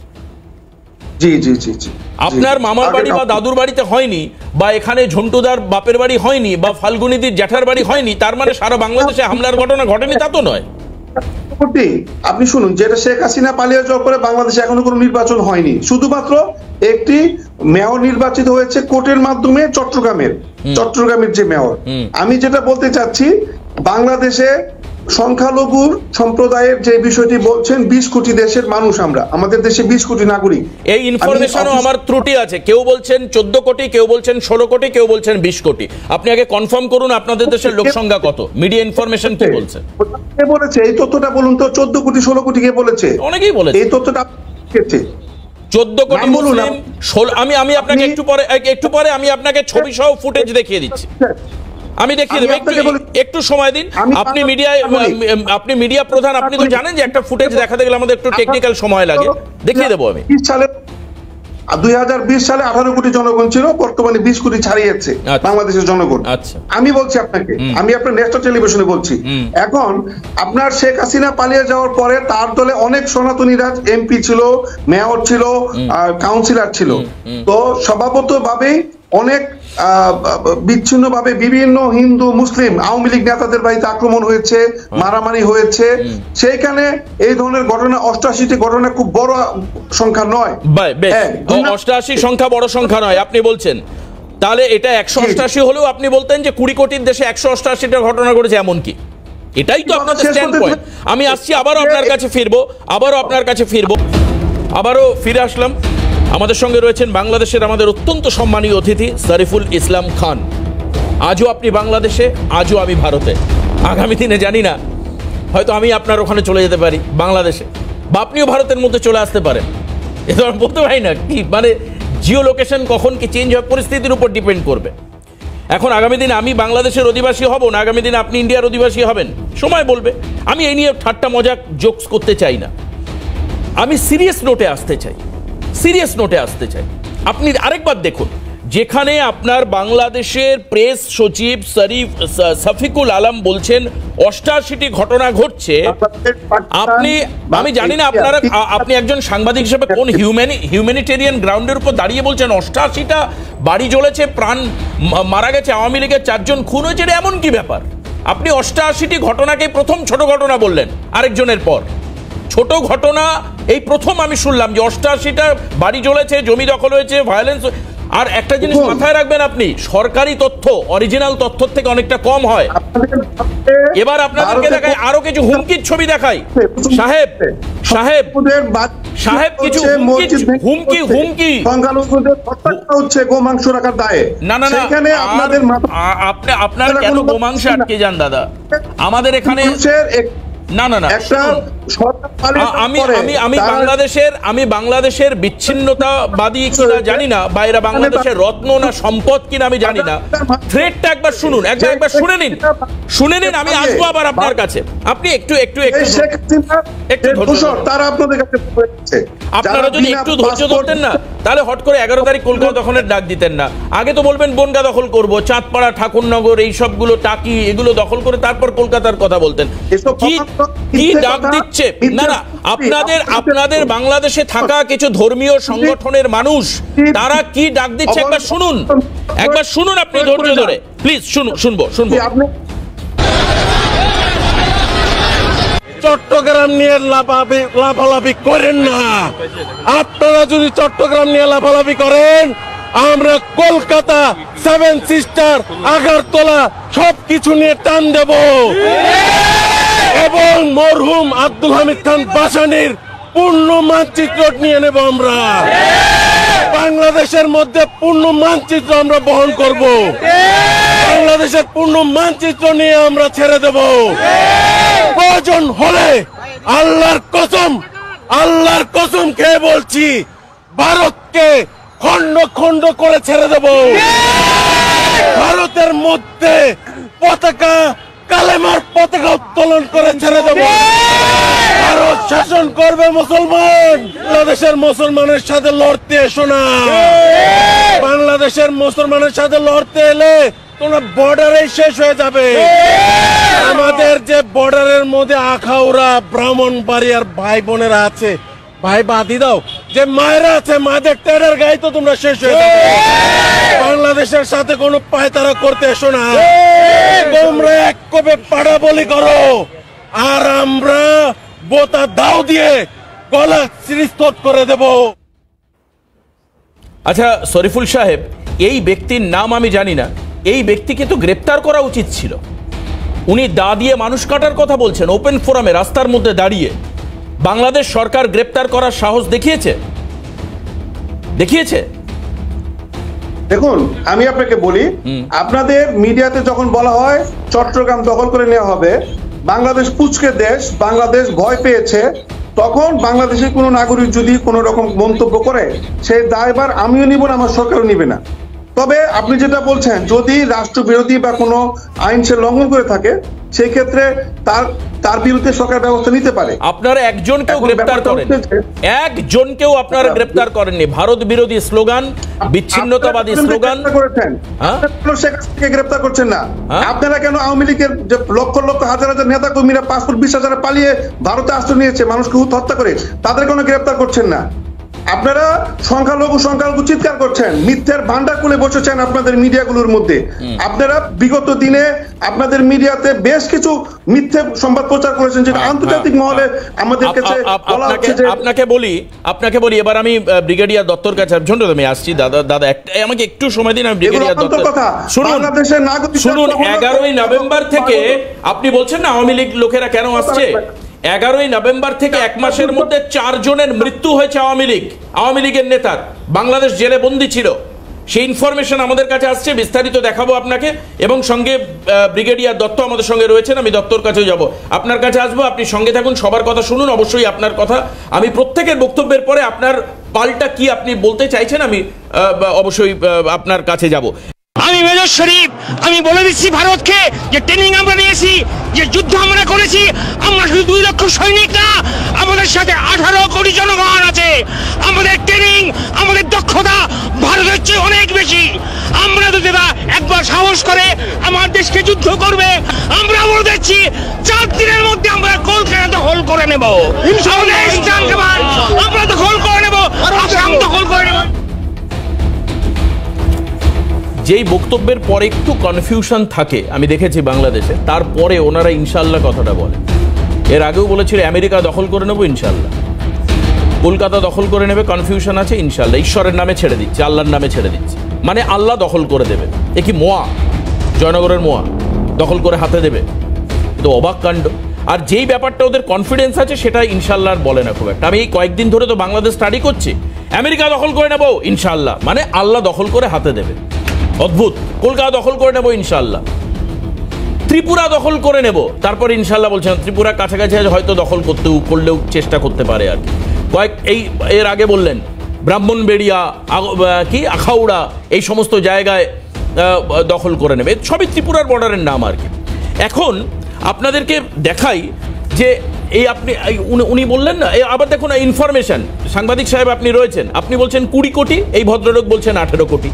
জি জি জি জি আপনার মামার বাড়ি বা দাদুর বাড়িতে হয়নি, বা এখানে ঝন্টুদার বাপের বাড়ি হয়নি, বা ফাল্গুনিদির জ্যাঠার বাড়ি হয়নি, তার মানে সারা বাংলাদেশে হামলার ঘটনা ঘটেনি তা তো নয়। আপনি শুনুন, যেটা শেখ হাসিনা পালিয়ে যাওয়ার পরে বাংলাদেশে এখনো কোনো নির্বাচন হয়নি, শুধুমাত্র একটি মেয়র নির্বাচিত হয়েছে কোর্টের মাধ্যমে চট্টগ্রামের যে মেয়র। আমি যেটা বলতে চাচ্ছি, বাংলাদেশে সংখ্যালঘু সম্প্রদায়ের যে বিষয়টি বলছেন, 20 কোটি দেশের মানুষ আমরা, আমাদের দেশে 20 কোটি নাগরিক। এই ইনফরমেশনও আমার ত্রুটি আছে, কেউ বলছেন 14 কোটি, কেউ বলছেন 16 কোটি, কেউ বলছেন 20 কোটি। আপনি আগে কনফার্ম করুন আপনাদের দেশের লোক সংখ্যা কত, মিডিয়া ইনফরমেশন কি বলছে? কে বলেছে এই তথ্যটা বলুন তো? 14 কোটি 16 কোটি কে বলেছে? অনেকেই বলেছে এই তথ্যটা। 14 কোটি মুসলিম। আমি আপনাকে একটু পরে আমি আপনাকে ছবি সহ ফুটেজ দেখিয়ে দিচ্ছি, আমি দেখিয়ে দেবো, একটু সময় দিন। আপনি মিডিয়া প্রধান, আপনি তো জানেন যে একটা ফুটেজ দেখাতে গেলে আমাদের একটু টেকনিক্যাল সময় লাগে, দেখিয়ে দেবো আমি। 2020 সালে 18 কোটি জনগণ ছিল, বর্তমানে 20 কোটি ছাড়িয়েছে বাংলাদেশের জনগণ। আমি বলছি আপনাকে, আমি আপনার ন্যাশনাল টেলিভিশনে বলছি, এখন আপনার শেখ হাসিনা পালিয়ে যাওয়ার পরে তার দলে অনেক সনাতনীরা এমপি ছিল, মেয়র ছিল, কাউন্সিলর ছিল। তো স্বভাবতভাবেই অনেক বিচ্ছিন্নভাবে বিভিন্ন হিন্দু মুসলিম আওয়ামী লীগ নেতাদের বাড়িতে আক্রমণ হয়েছে, মারামারি হয়েছে। সেইখানে এই ধরনের ঘটনা 88টি ঘটনা খুব বড় সংখ্যা নয়। 88 সংখ্যা বড় সংখ্যা নয় আপনি বলছেন, তাহলে এটা 188 হলেও আপনি বলতেন যে 20 কোটির দেশে 188টা ঘটনা ঘটেছে, এমন কি? এটাই তো আপনাদের স্ট্যান্ড পয়েন্ট। আমি আসছি, আবারও আপনার কাছে ফিরবো, আবারও ফিরে আসলাম। আমাদের সঙ্গে রয়েছেন বাংলাদেশের আমাদের অত্যন্ত সম্মানীয় অতিথি শরীফুল ইসলাম খান। আজও আপনি বাংলাদেশে, আজও আমি ভারতে। আগামী দিনে জানি না, হয়তো আমি আপনার ওখানে চলে যেতে পারি বাংলাদেশে, বা আপনিও ভারতের মধ্যে চলে আসতে পারেন। এ তো আমি বলতে পারি না, কি মানে জিও লোকেশন কখন কি চেঞ্জ হয় পরিস্থিতির উপর ডিপেন্ড করবে। এখন আগামী দিনে আমি বাংলাদেশের অধিবাসী হব না, আগামী দিনে আপনি ইন্ডিয়ার অধিবাসী হবেন, সময় বলবে। আমি এই নিয়ে ঠাট্টা মজাক জোকস করতে চাই না, আমি সিরিয়াস নোটে আসতে চাই। আপনি আরেকবার দেখুন, যেখানে আপনার বাংলাদেশের প্রেস সচিব শফিকুল আলম বলছেন 88টি ঘটনা ঘটছে, আমি জানি না আপনি একজন সাংবাদিক হিসেবে কোন হিউম্যানিটেরিয়ান গ্রাউন্ডের উপর দাঁড়িয়ে বলছেন 88টা বাড়ি জ্বলেছে, প্রাণ মারা গেছে, আওয়ামী লীগের 4 জন খুন হয়েছে, এমন কি ব্যাপার? আপনি 88টি ঘটনাকে প্রথম ছোট ঘটনা বললেন আরেকজনের পর। ছোট ঘটনা এই প্রথম আমি শুনলাম যে 88টা বাড়ি জ্বলেছে, জমি দখল হয়েছে, ভায়োলেন্স। আর একটা জিনিস মাথায় রাখবেন, আপনি সরকারি তথ্য অরিজিনাল তথ্যের থেকে অনেকটা কম হয়। এবার আপনাদেরকে দেখায় আরো কিছু হুমকির ছবি দেখাই। সাহেব কিছু হুমকি হচ্ছে গোমাংস রাখার দায়ে। না, আপনার কেন গোমাংস আটকে যান দাদা? আমাদের এখানে না, আমি বাংলাদেশের বিচ্ছিন্নতাবাদী কিনা জানি না, বা এরা বাংলাদেশের রত্ন না সম্পদ কিনা আমি জানি না। থ্রেটটা একবার শুনুন, একবার শুনে নিন, আমি আসবো আবার আপনার কাছে। আপনি একটু আপনারা যদি একটু ধৈর্য ধরতেন না, তাহলে হট করে 11 তারিখ কলকাতা দখলের ডাক দিতেন না। আগে তো বলবেন বনগা দখল করবো, চাঁদপাড়া, ঠাকুরনগর, এই সবগুলো টাকি, এগুলো দখল করে তারপর কলকাতার কথা বলতেন। কি ডাক দিচ্ছে? না, আপনাদের বাংলাদেশে থাকা কিছু ধর্মীয় সংগঠনের মানুষ, তারা কি ডাক দিচ্ছে একবার শুনুন আপনি ধৈর্য ধরে, প্লিজ শুনবো। চট্টগ্রাম নিয়ে লাফালাফি করেন না। আপনারা যদি চট্টগ্রাম নিয়ে লাফালাফি করেন, আমরা কলকাতা, 7 সিস্টার, আগারতলা সবকিছু নিয়ে টান দেব, এবং মরহুম আব্দুল হামিদ খান বাসানির পূর্ণ মানচিত্র নিয়ে নেব। আমরা বাংলাদেশের মধ্যে পূর্ণ মানচিত্র আমরা বহন করব, বাংলাদেশের পূর্ণ মানচিত্র নিয়ে আমরা ছেড়ে দেব। প্রয়োজন হলে আল্লাহর কসম খেয়ে বলছি, ভারতকে খন্ড খন্ড করে ছেড়ে দেব। ভারতের মধ্যে পতাকা, কালেমার পতাকা উত্তোলন করে ছেড়ে দেব। ভারত শাসন করবে মুসলমান। বাংলাদেশের মুসলমানের সাথে লড়তে এসো না। বাংলাদেশের মুসলমানের সাথে লড়তে এলে তোমরা বর্ডারে শেষ হয়ে যাবে। আমাদের যে বর্ডারের মধ্যে আখাউড়া, ব্রাহ্মণবাড়িয়ার ভাই বোনেরা আছে, ভাই বাদি দাও, যে মায়েরা আছে মাদের টেরার গায়ে তো তোমরা শেষ হয়ে যাবে। বাংলাদেশের সাথে কোনো পায়তারা করতে এসো না, তোমরা এক কোপে পাড়া বলি করো, আর আমরা বোতা দাও দিয়ে গলা চিরিস্তত করে দেব। আচ্ছা শরীফুল সাহেব, এই ব্যক্তির নাম আমি জানি না, এই ব্যক্তিকে তো গ্রেপ্তার করা উচিত ছিল। উনি দা দিয়ে মানুষ কাটার কথা বলছেন ওপেন ফোরামে, রাস্তার মধ্যে দাঁড়িয়ে। বাংলাদেশ সরকার গ্রেপ্তার করার সাহস দেখিয়েছে? দেখুন আমি আপনাকে বলি, আপনাদের মিডিয়াতে যখন বলা হয় চট্টগ্রাম দখল করে নেওয়া হবে, বাংলাদেশ পুচকে দেশ, বাংলাদেশ ভয় পেয়েছে, তখন বাংলাদেশের কোনো নাগরিক যদি কোনো রকম মন্তব্য করে সেই দায়ভার আমিও নিব না, আমার সরকারও নিবে না। তবে আপনি যেটা বলছেন, যদি রাষ্ট্রবিরোধী বা কোনো আইন সে লঙ্ঘন করে থাকে, সেই ক্ষেত্রে তার বিরুদ্ধে সরকার ব্যবস্থা নিতে পারে। আপনারা একজনকেও গ্রেপ্তার করেন, একজনকেও আপনারা গ্রেপ্তার করেননি। ভারত বিরোধী স্লোগান, বিচ্ছিন্নতাবাদী স্লোগান করেছেন, গ্রেপ্তার করছেন না। আপনারা কেন আওয়ামী লীগের যে লক্ষ লক্ষ হাজার হাজার নেতা কর্মীরা পাসপোর্ট 20,000 পালিয়ে ভারতে আশ্রয় নিয়েছে, মানুষকে হত্যা করে, তাদের কোনো গ্রেপ্তার করছেন না? আপনারা সংখ্যালঘু চিৎকার করছেন, মিথ্যের ভান্ডার খুলে বসেছেন আপনাদের মিডিয়াগুলোর মধ্যে। আপনারা বিগত দিনে আপনাদের মিডিয়াতে বেশ কিছু মিথ্যে সংবাদ প্রচার করেছেন, যেটা আন্তর্জাতিক মহলে আমাদের কাছে বলা হচ্ছে যে। আপনাকে বলি এবার আমি ব্রিগেডিয়ার দত্তর কাছে আমি আসছি। দাদা আমাকে একটু সময় দিন, আমি ব্রিগেডিয়ার দত্ত শুনুন। 11ই নভেম্বর থেকে আপনি বলছেন না আওয়ামী লীগ লোকেরা কেন আসছে, 11ই নভেম্বর থেকে এক মাসের মধ্যে 4 জনের মৃত্যু হয়েছে আওয়ামী লীগের নেতার। বাংলাদেশ জেলে বন্দী ছিল, সেই ইনফরমেশন আমাদের কাছে আসছে, বিস্তারিত দেখাবো আপনাকে। এবং সঙ্গে ব্রিগেডিয়ার দত্ত আমাদের সঙ্গে রয়েছেন, আমি দত্তর কাছেও যাব, আপনার কাছে আসবো। আপনি সঙ্গে থাকুন, সবার কথা শুনুন, অবশ্যই আপনার কথা। আমি প্রত্যেকের বক্তব্যের পরে আপনার পাল্টা কি আপনি বলতে চাইছেন আমি অবশ্যই আপনার কাছে যাব। আমি মেজর শরীফ, আমি বলে দিচ্ছি ভারতকে যে ট্রেনিং আমরা নিয়েছি, যে যুদ্ধ আমরা করেছি, আমরা শুধু 2 লক্ষ সৈনিক না, আমাদের সাথে 18 কোটি জনগণ আছে। আমাদের ট্রেনিং, আমাদের দক্ষতা ভারতের চেয়ে অনেক বেশি। আমরা যদি একবার সাহস করে আমার দেশকে যুদ্ধ করবে, আমরা বলে দিচ্ছি 4 দিনের মধ্যে আমরা কলকাতা দখল করে নেব, আমরা দখল করে নেব, আসাম দখল করে নেব। যেই বক্তব্যের পরে একটু কনফিউশন থাকে আমি দেখেছি বাংলাদেশে, তারপরে ওনারা ইনশাল্লাহ কথাটা বলে। এর আগেও বলেছিল আমেরিকা দখল করে নেবো ইনশাল্লাহ, কলকাতা দখল করে নেবে, কনফিউশন আছে ইনশাল্লাহ, ঈশ্বরের নামে ছেড়ে দিচ্ছে, আল্লাহর নামে ছেড়ে দিচ্ছে, মানে আল্লাহ দখল করে দেবে। এ কি মোয়া, জয়নগরের মোয়া দখল করে হাতে দেবে? তো অবাক কাণ্ড। আর যেই ব্যাপারটা ওদের কনফিডেন্স আছে সেটা ইনশাল্লাহ আর বলে না খুব একটা। আমি এই কয়েকদিন ধরে তো বাংলাদেশ স্টাডি করছি, আমেরিকা দখল করে নেবো ইনশাল্লাহ, মানে আল্লাহ দখল করে হাতে দেবে। অদ্ভুত। কলকাতা দখল করে নেবো ইনশাল্লাহ, ত্রিপুরা দখল করে নেব, তারপর ইনশাল্লাহ বলছেন ত্রিপুরা কাছাকাছি হয়তো দখল করলেও চেষ্টা করতে পারে আর এর আগে বললেন ব্রাহ্মণবেড়িয়া, কি আখাউড়া, এই সমস্ত জায়গায় দখল করে নেবে, সবই ত্রিপুরার বর্ডারের নাম আর কি। এখন আপনাদেরকে দেখাই যে এই আপনি উনি বললেন না, আবার দেখুন ইনফরমেশন, সাংবাদিক সাহেব আপনি রয়েছেন, আপনি বলছেন 20 কোটি, এই ভদ্রলোক বলছেন 18 কোটি।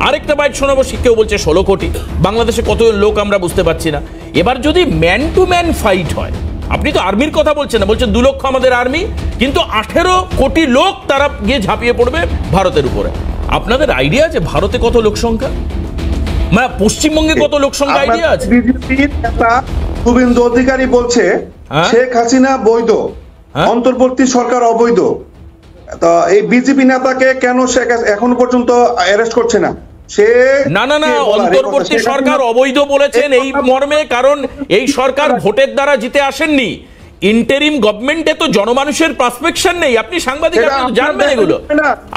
আরেকটা বাইট শোনাবো, কেউ বলছে 16 কোটি। বাংলাদেশে কত লোক আমরা বুঝতে পারছি না। এবার যদি ম্যান টু ম্যান ফাইট হয়, আপনি তো আর্মির কথা বলছেন না, বলছেন 2 লক্ষ আমাদের আর্মি, কিন্তু 18 কোটি লোক তারা গিয়ে ঝাঁপিয়ে পড়বে ভারতের উপরে। আপনাদের আইডিয়া আছে ভারতে কত লোক সংখ্যা, মানে পশ্চিমবঙ্গে কত লোক সংখ্যা আইডিয়া আছে? শুভেন্দু অধিকারী বলছে শেখ হাসিনা বৈধ, অন্তর্বর্তী সরকার অবৈধ। তো এই বিজেপি নেতাকে কেন এখন পর্যন্ত অ্যারেস্ট করছে না? না, অন্তর্বর্তী সরকার অবৈধ বলেছেন এই মর্মে, কারণ এই সরকার ভোটের দ্বারা জিতে আসেননি। ইন্টারিম গভর্নমেন্টে তো জনমানুষের পার্সপেকশন নেই। আপনি সাংবাদিক, আপনি জানবেন এগুলো।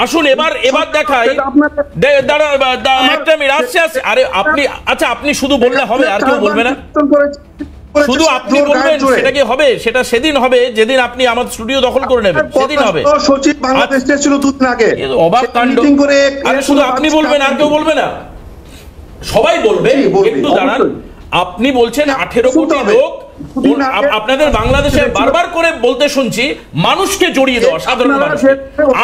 আসুন এবার দেখাই, একটা মিনিট আসছে। আরে আপনি, আচ্ছা আপনি শুধু বললে হবে, আর কেউ বলবে না? শুধু আপনি বলবেন সেটা কি হবে? সেটা সেদিন হবে যেদিন আপনি আমার স্টুডিও দখল করে নেবেন, সেদিন হবে। সচিব বাংলাদেশ ছিল 2 দিন আগে, অবাক কাণ্ড। আরে শুধু আপনি বলবেন, আর কেউ বলবে না? সবাই বলবে। একটু দাঁড়ান, আপনি বলছেন 18 কোটি লোক, আপনাদের বাংলাদেশে বারবার করে বলতে শুনছি মানুষকে জড়িয়ে দেওয়া, সাধারণ মানুষ।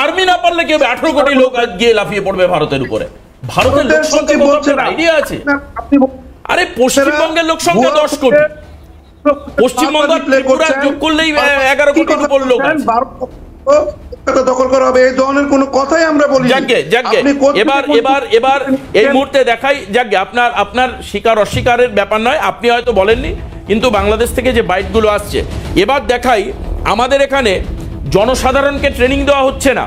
আর্মি না পারলে কি হবে? 18 কোটি লোক গিয়ে লাফিয়ে পড়বে ভারতের উপরে। ভারতের লোক সংখ্যা কত আইডিয়া আছে? আরে পশ্চিমবঙ্গের লোক সংখ্যা 10 কোটি, পশ্চিমবঙ্গ ত্রিপুরা যোগ করলেই 11 কোটির উপর লোক আছে। কলকাতা দখল করা হবে, এই ধরনের কোনো কথাই আমরা বলি। যাকে এবার এই মুহূর্তে দেখাই যাকে আপনার স্বীকার অস্বীকারের ব্যাপার নয়, আপনি হয়তো বলেননি, কিন্তু বাংলাদেশ থেকে যে বাইটগুলো আসছে এবার দেখাই। আমাদের এখানে জনসাধারণকে ট্রেনিং দেওয়া হচ্ছে না।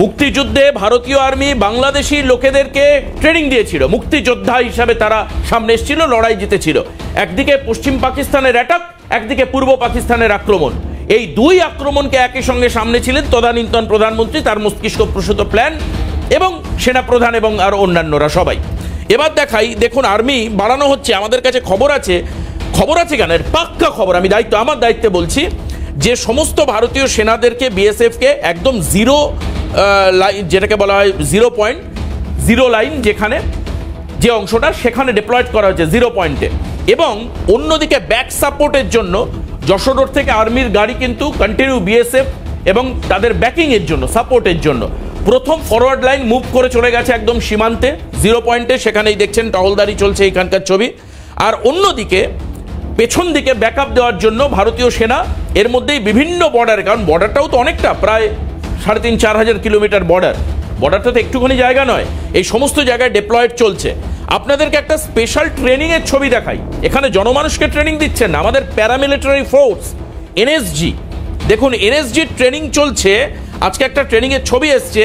মুক্তিযুদ্ধে ভারতীয় আর্মি বাংলাদেশি লোকেদেরকে ট্রেনিং দিয়েছিল, মুক্তিযোদ্ধা হিসাবে তারা সামনে এসেছিল, লড়াই জিতেছিল। একদিকে পশ্চিম পাকিস্তানের অ্যাটাক, একদিকে পূর্ব পাকিস্তানের আক্রমণ। এই দুই আক্রমণকে একই সঙ্গে সামনে ছিলেন তদানীন্তন প্রধানমন্ত্রী, তার মস্তিষ্ক প্রসূত প্ল্যান, এবং সেনা প্রধান এবং আর অন্যান্যরা সবাই। এবার দেখাই, দেখুন আর্মি বাড়ানো হচ্ছে। আমাদের কাছে খবর আছে কেন, এর পাক্কা খবর, আমি আমার দায়িত্বে বলছি, যে সমস্ত ভারতীয় সেনাদেরকে, বিএসএফকে একদম জিরো লাইন, যেটাকে বলা হয় 0.0 লাইন, যেখানে যে অংশটা সেখানে ডিপ্লয়েড করা হয়েছে 0 পয়েন্টে। এবং অন্যদিকে ব্যাক সাপোর্টের জন্য যশোর রোড থেকে আর্মির গাড়ি কিন্তু কন্টিনিউ বিএসএফ এবং তাদের ব্যাকিংয়ের জন্য, সাপোর্টের জন্য প্রথম ফরওয়ার্ড লাইন মুভ করে চলে গেছে একদম সীমান্তে 0 পয়েন্টে, সেখানেই দেখছেন টহলদারি চলছে, এখানকার ছবি। আর অন্যদিকে পেছন দিকে ব্যাকআপ দেওয়ার জন্য ভারতীয় সেনা এর মধ্যেই বিভিন্ন বর্ডারে, কারণ বর্ডারটাও তো অনেকটা, প্রায় 3,500-4 হাজার কিলোমিটার বর্ডারটা তো একটুখানি জায়গা নয়, এই সমস্ত জায়গায় ডিপ্লয়েড চলছে। আপনাদেরকে একটা স্পেশাল ট্রেনিংয়ের ছবি দেখাই। এখানে জনমানুষকে ট্রেনিং দিচ্ছেন না, আমাদের প্যারামিলিটারি ফোর্স এনএসজি, দেখুন এনএসজি ট্রেনিং চলছে। আজকে একটা ট্রেনিংয়ের ছবি এসছে,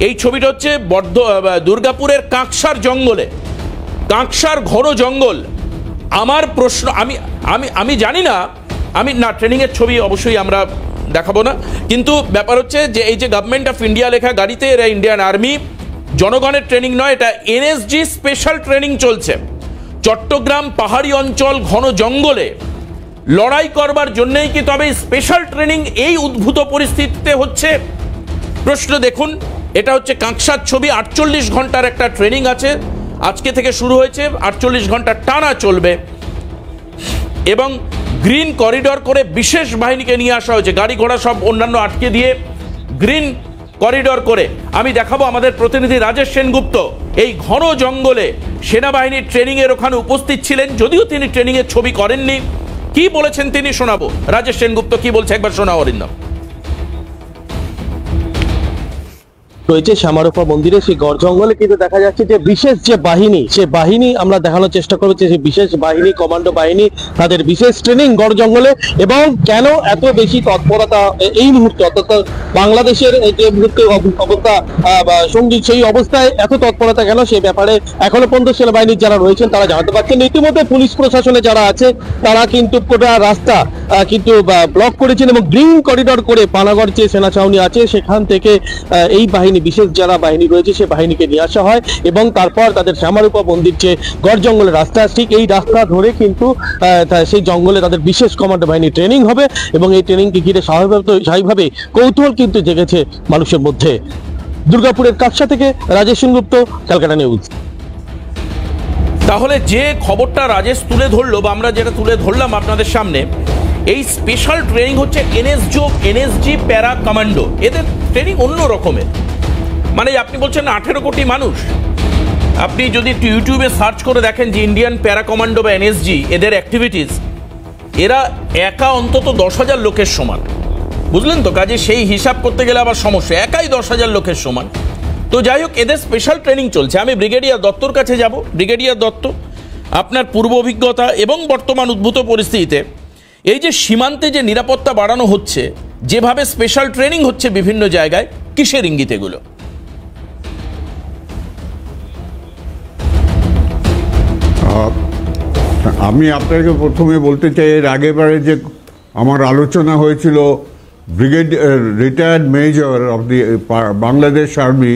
এই ছবিটা হচ্ছে দুর্গাপুরের কাঁকসার জঙ্গলে, কাঁকসার ঘন জঙ্গল। আমার প্রশ্ন, আমি জানি না, ট্রেনিংয়ের ছবি অবশ্যই আমরা দেখাবো না, কিন্তু ব্যাপার হচ্ছে যে এই যে গভর্নমেন্ট অফ ইন্ডিয়া লেখা গাড়িতে, এরা ইন্ডিয়ান আর্মি, জনগণের ট্রেনিং নয়, এটা এনএসজি স্পেশাল ট্রেনিং চলছে। চট্টগ্রাম পাহাড়ি অঞ্চল ঘন জঙ্গলে লড়াই করবার জন্যই কি তবে স্পেশাল ট্রেনিং এই উদ্ভূত পরিস্থিতিতে হচ্ছে? প্রশ্ন দেখুন, এটা হচ্ছে কাঁকসার ছবি, 48 ঘন্টার একটা ট্রেনিং আছে, আজকে থেকে শুরু হয়েছে, 48 ঘন্টা টানা চলবে। এবং গ্রিন করিডর করে বিশেষ বাহিনীকে নিয়ে আসা হয়েছে, গাড়ি ঘোড়া সব অন্যান্য আটকে দিয়ে গ্রিন করিডর করে। আমি দেখাবো, আমাদের প্রতিনিধি রাজেশ সেনগুপ্ত এই ঘন জঙ্গলে সেনাবাহিনীর ট্রেনিংয়ের ওখানে উপস্থিত ছিলেন, যদিও তিনি ট্রেনিংয়ের ছবি করেননি। কি বলেছেন তিনি শোনাবো, রাজেশ সেনগুপ্ত কি বলছে একবার শোনাও অরিন্দম। রয়েছে শ্যামারূপা মন্দিরে, সেই গড় জঙ্গলে কিন্তু দেখা যাচ্ছে যে বিশেষ যে বাহিনী, সে বাহিনী আমরা দেখানোর চেষ্টা করবো, যে বিশেষ বাহিনী, কমান্ডো বাহিনী, তাদের বিশেষ ট্রেনিং গড় জঙ্গলে। এবং কেন এত বেশি তৎপরতা এই মুহূর্তে, অর্থাৎ বাংলাদেশের যে মুহূর্তে অবস্থা সঙ্গী, সেই অবস্থায় এত তৎপরতা কেন, সে ব্যাপারে এখনো পর্যন্ত সেনাবাহিনীর যারা রয়েছেন তারা জানাতে পারছেন। ইতিমধ্যে পুলিশ প্রশাসনে যারা আছে তারা কিন্তু গোটা রাস্তা কিন্তু ব্লক করেছেন, এবং গ্রিন করিডর করে পানাগড় যে সেনা ছাউনি আছে সেখান থেকে এই বাহিনী, বিশেষ যারা বাহিনী রয়েছে সে বাহিনীকে নিয়ে আসা হয়, এবং তারপর তাদের শ্যামারূপা মন্দির যে গড় জঙ্গলের রাস্তা, ঠিক এই রাস্তা ধরে কিন্তু সেই জঙ্গলে তাদের বিশেষ কমান্ডো বাহিনী ট্রেনিং হবে। এবং এই ট্রেনিংকে ঘিরে স্বাভাবিকভাবে কৌতূহল কিন্তু জেগেছে মানুষের মধ্যে। দুর্গাপুরের কাকসা থেকে রাজেশ সেনগুপ্ত, ক্যালকাটা নিউজ। তাহলে যে খবরটা রাজেশ তুলে ধরলো, বা আমরা যেটা তুলে ধরলাম আপনাদের সামনে, এই স্পেশাল ট্রেনিং হচ্ছে এনএসজি প্যারা কমান্ডো। এদের ট্রেনিং অন্য রকমের, মানে আপনি বলছেন 18 কোটি মানুষ, আপনি যদি ইউটিউবে সার্চ করে দেখেন যে ইন্ডিয়ান প্যারা কমান্ডো বা এনএসজি, এদের অ্যাক্টিভিটিস, এরা একা অন্তত 10,000 লোকের সমান, বুঝলেন তো? কাজে সেই হিসাব করতে গেলে আবার সমস্যা, একাই 10,000 লোকের সমান। তো যাই হোক, এদের স্পেশাল ট্রেনিং চলছে। আমি ব্রিগেডিয়ার দত্তর কাছে যাব। ব্রিগেডিয়ার দত্ত, আপনার পূর্ব অভিজ্ঞতা এবং বর্তমান উদ্ভূত পরিস্থিতিতে এই যে সীমান্তে যে নিরাপত্তা বাড়ানো হচ্ছে, যেভাবে স্পেশাল ট্রেনিং হচ্ছে বিভিন্ন জায়গায়, কিসের ইঙ্গিত এগুলো? আমি আপনাকে প্রথমে বলতে চাই, এর আগেবারে যে আমার আলোচনা হয়েছিল retired major of the Bangladesh army,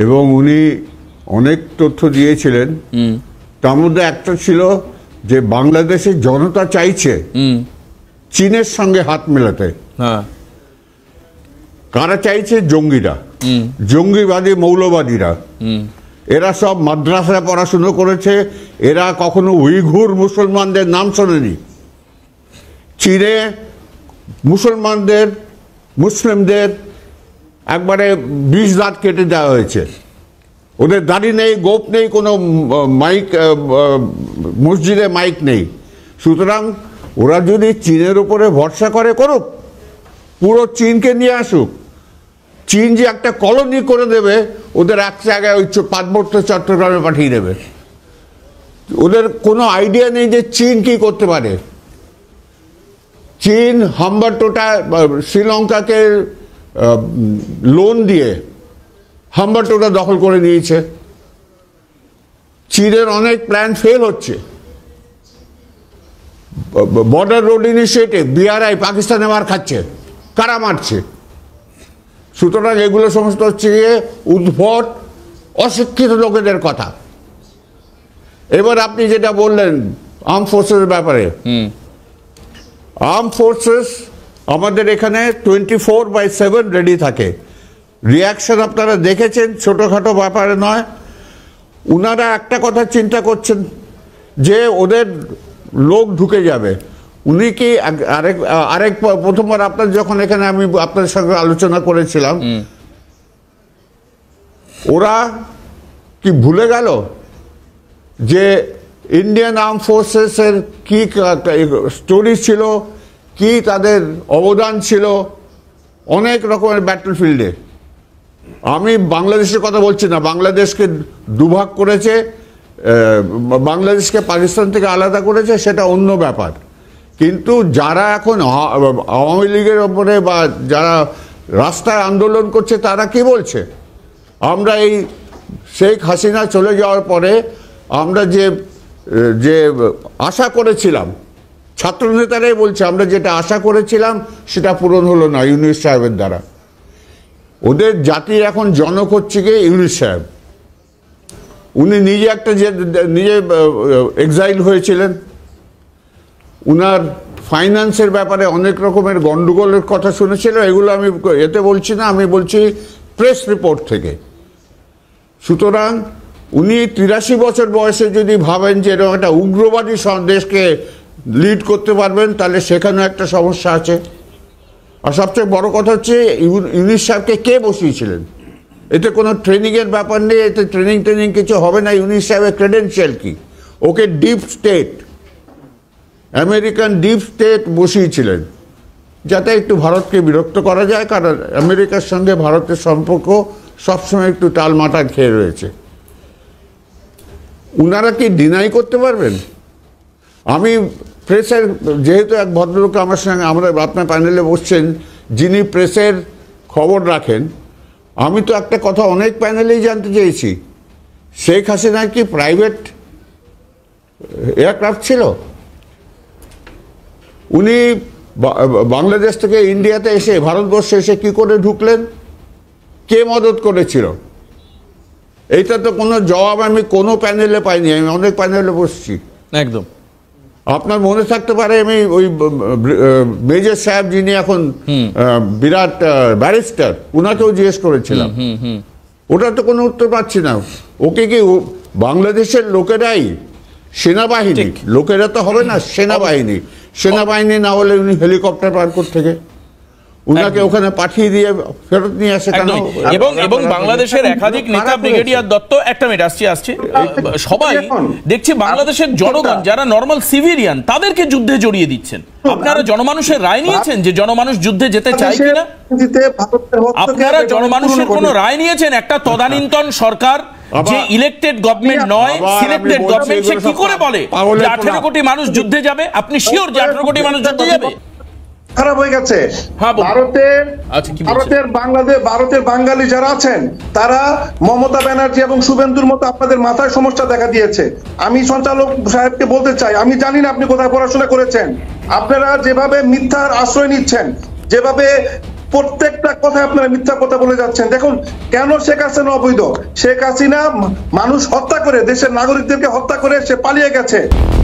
এবং উনি অনেক তথ্য দিয়েছিলেন, তার মধ্যে একটা ছিল যে বাংলাদেশের জনতা চাইছে চীনের সঙ্গে হাত মেলাতে। কারা চাইছে? জঙ্গিরা, জঙ্গিবাদী মৌলবাদীরা। এরা সব মাদ্রাসায় পড়াশুনো করেছে, এরা কখনো উইঘুর মুসলমানদের নাম শোনেনি। চীনে মুসলিমদের একবারে 20 দাঁত কেটে দেওয়া হয়েছে, ওদের দাড়ি নেই, গোপ নেই, কোনো মাইক, মসজিদে মাইক নেই। সুতরাং ওরা যদি চীনের উপরে ভরসা করে করুক, পুরো চীনকে নিয়ে আসুক। চীন যে একটা কলোনি করে দেবে, ওদের এক জায়গায় ওই পার্বত্য চট্টগ্রামে পাঠিয়ে দেবে। ওদের কোনো আইডিয়া নেই যে চীন কি করতে পারে। চীন হাম্বারটোটা শ্রীলঙ্কাকে লোন দিয়ে হাম্বারটোটা দখল করে নিয়েছে। চীনের অনেক প্ল্যান ফেল হচ্ছে। বর্ডার রোড ইনিশিয়েটিভ, BRI পাকিস্তানে মার খাচ্ছে। কারা মারছে? সুতরাং এগুলো সমস্ত হচ্ছে গিয়ে উদ্ভট অশিক্ষিত লোকেদের কথা। এবার আপনি যেটা বললেন আর্ম ফোর্সের ব্যাপারে, আর্ম ফোর্সেস আমাদের এখানে 24/7 রেডি থাকে। রিয়াকশন আপনারা দেখেছেন, ছোটোখাটো ব্যাপারে নয়। উনারা একটা কথা চিন্তা করছেন যে ওদের লোক ঢুকে যাবে। উনি কি আরেক প্রথমবার আপনার যখন এখানে আমি আপনাদের সঙ্গে আলোচনা করেছিলাম, ওরা কি ভুলে গেল যে ইন্ডিয়ান আর্ম ফোর্সেসের কি স্টোরি ছিল, কি তাদের অবদান ছিল অনেক রকমের ব্যাটলফিল্ডে। আমি বাংলাদেশের কথা বলছি না, বাংলাদেশকে দুভাগ করেছে, বাংলাদেশকে পাকিস্তান থেকে আলাদা করেছে, সেটা অন্য ব্যাপার। কিন্তু যারা এখন আওয়ামী লীগের ওপরে বা যারা রাস্তায় আন্দোলন করছে তারা কি বলছে? আমরা এই শেখ হাসিনা চলে যাওয়ার পরে আমরা যে আশা করেছিলাম, ছাত্রনেতারাই বলছে আমরা যেটা আশা করেছিলাম সেটা পূরণ হলো না ইউনূস সাহেবের দ্বারা। ওদের জাতির এখন জনক হচ্ছে গিয়ে ইউনূস সাহেব। উনি নিজে নিজে এক্সাইল হয়েছিলেন। উনার ফাইন্যান্সের ব্যাপারে অনেক রকমের গন্ডগোলের কথা শুনেছিল। এগুলো আমি এতে বলছি না, আমি বলছি প্রেস রিপোর্ট থেকে। সুতরাং উনি 83 বছর বয়সে যদি ভাবেন যে এরকম একটা উগ্রবাদী দেশকে লিড করতে পারবেন, তাহলে সেখানেও একটা সমস্যা আছে। আর সবচেয়ে বড় কথা হচ্ছে ইউনূস সাহেবকে কে বসিয়েছিলেন? এতে কোনো ট্রেনিংয়ের ব্যাপার নেই, এতে ট্রেনিং কিছু হবে না। ইউনূস সাহেবের ক্রেডেনশিয়াল কি? Okay deep state, American deep state বসিয়েছিলেন যাতে একটু ভারতকে বিরক্ত করা যায়, কারণ আমেরিকার সঙ্গে ভারতের সম্পর্ক সবসময় একটু টালমাটাল খেয়ে রয়েছে। উনারা কি ডিনাই করতে পারবেন? আমি প্রেসের, যেহেতু এক ভদ্রলোক আমার সঙ্গে আপনার প্যানেলে বসছেন যিনি প্রেসের খবর রাখেন, আমি তো একটা কথা অনেক প্যানেলেই জানতে চেয়েছি, শেখ হাসিনার কি প্রাইভেট এয়ারক্রাফট ছিল? উনি বাংলাদেশ থেকে ইন্ডিয়াতে এসে, ভারতবর্ষে এসে কি করে ঢুকলেন? কে মদত করেছিল? এইটা তো কোনো জবাব আমি কোনো প্যানেলে পাইনি। আমি অনেক প্যানেলে বসছি। একদম। আপনার মনে থাকতে পারে আমি ওই মেজর সাহেব যিনি এখন বিরাট ব্যারিস্টার, উনাকেও জিজ্ঞেস করেছিলাম, ওটা তো কোনো উত্তর পাচ্ছি না। ওকে কি বাংলাদেশের লোকেরাই সেনাবাহিনী, লোকেরা তো হবে না, সেনাবাহিনী না হলে উনি হেলিকপ্টার পার থেকে উনাকে ওখানে পাঠিয়ে দিয়ে ফেরত নিয়ে আসে কেন? এবং বাংলাদেশের একাধিক নেতা, ব্রিগেডিয়ার দত্ত, একটা মিনিট আসছি, সবাই দেখছি বাংলাদেশের জনগণ যারা নর্মাল সিভিলিয়ান তাদেরকে যুদ্ধে জড়িয়ে দিচ্ছেন। আপনারা জনমানুষের রায় নিয়েছেন যে জনমানুষ যুদ্ধে যেতে চায় কিনা? আপনারা জনমানুষের কোন রায় নিয়েছেন? একটা তদানীন্তন সরকার যে ইলেক্টেড গভর্নমেন্ট নয়, সিলেক্টেড গভর্নমেন্ট, সে কি করে বলে যে 18 কোটি মানুষ যুদ্ধে যাবে? আপনি শিওর যে 18 কোটি মানুষ যুদ্ধে যাবে? খারাপ হয়ে গেছে। ভারতের বাঙালি যারা আছেন তারা মমতা ব্যানার্জি এবং শুভেন্দুর মতো আপনাদের মাথায় সমস্যা দেখা দিয়েছে। আমি সঞ্চালক সাহেবকে বলতে চাই, আমি জানি না আপনি কোথায় পড়াশোনা করেছেন, আপনারা যেভাবে মিথ্যার আশ্রয় নিচ্ছেন, যেভাবে প্রত্যেকটা কথায় আপনারা মিথ্যা কথা বলে যাচ্ছেন। দেখুন কেন শেখ হাসিনা অবৈধ? শেখ হাসিনা মানুষ হত্যা করে, দেশের নাগরিকদেরকে হত্যা করে সে পালিয়ে গেছে।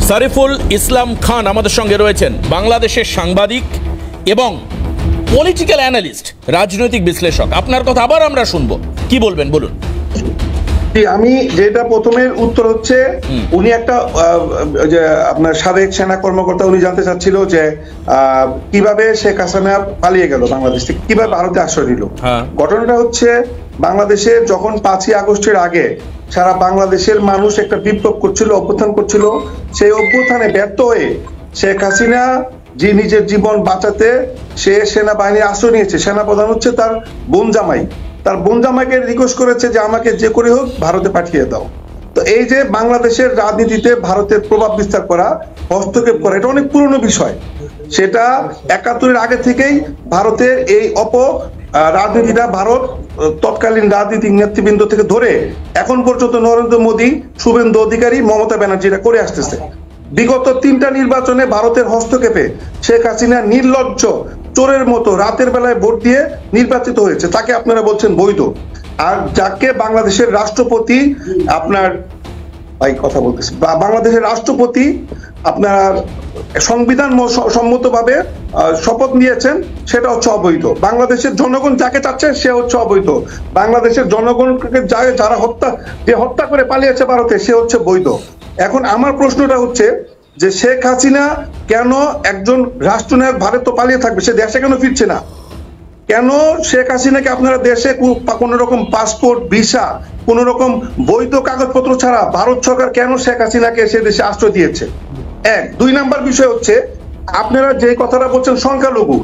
সারিফুল ইসলাম খান আমাদের সঙ্গে রয়েছেন, বাংলাদেশের সাংবাদিক এবং পলিটিক্যাল অ্যানালিস্ট, রাজনৈতিক বিশ্লেষক। আপনার কথা আবার আমরা শুনবো, কি বলবেন বলুন। আমি যেটা প্রথমের উত্তর হচ্ছে, উনি একটা যে আপনার সাবেক সেনা কর্মকর্তা, উনি জানতে চাচ্ছিল যে কিভাবে শেখ হাসিনা পালিয়ে গেল বাংলাদেশ থেকে, কিভাবে ভারতে আশ্রয় নিল। ঘটনাটা হচ্ছে বাংলাদেশের যখন 5ই আগস্টের আগে সারা বাংলাদেশের মানুষ একটা বিপ্লব করছিল, অভ্যুত্থান করছিল, সেই অভ্যুত্থানে ব্যর্থ হয়ে শেখ হাসিনা যে নিজের জীবন বাঁচাতে সে সেনাবাহিনীর আশ্রয় নিয়েছে। সেনাপ্রধান হচ্ছে তার বোন জামাই, তার বোন জামাইকে রিকোয়েস্ট করেছে যে আমাকে যে করে হোক ভারতে পাঠিয়ে দাও। তো এই যে বাংলাদেশের রাজনীতিতে ভারতের প্রভাব বিস্তার করা, হস্তক্ষেপ করা, এটা অনেক পুরনো বিষয়। সেটা ৭১-এর আগে থেকেই ভারতের এই রাজনীতিটা ভারত তৎকালীন রাজনীতিক নেতৃবৃন্দ থেকে ধরে এখন পর্যন্ত নরেন্দ্র মোদী, শুভেন্দু অধিকারী, মমতা ব্যানার্জিরা করে আসতেছে। বিগত 3টা নির্বাচনে ভারতের হস্তক্ষেপে শেখ হাসিনা নির্লজ্জ চোরের মতো রাতের বেলায় ভোট দিয়ে নির্বাচিত হয়েছে, তাকে আপনারা বলছেন বৈধ। আর যাকে বাংলাদেশের রাষ্ট্রপতি বাংলাদেশের রাষ্ট্রপতি আপনার সংবিধান সম্মতভাবে শপথ নিয়েছেন, সেটা হচ্ছে অবৈধ। বাংলাদেশের জনগণ যাকে চাচ্ছে সে হচ্ছে অবৈধ। বাংলাদেশের জনগণকে যারা হত্যা করে পালিয়েছে ভারতে, সে হচ্ছে বৈধ। এখন আমার প্রশ্নটা হচ্ছে যে শেখ হাসিনা কেন, একজন রাষ্ট্রনায়ক ভারত পালিয়ে থাকবে, সে দেশে কেন ফিরছে না? কেন শেখ হাসিনাকে আপনারা দেশে কোন রকম পাসপোর্ট, ভিসা, কোন রকম বৈধ কাগজপত্র ছাড়া ভারত সরকার কেন শেখ হাসিনাকে সে দেশে আশ্রয় দিয়েছে? ২ নাম্বার বিষয় হচ্ছে আপনারা যে কথাটা বলছেন সংখ্যালঘু,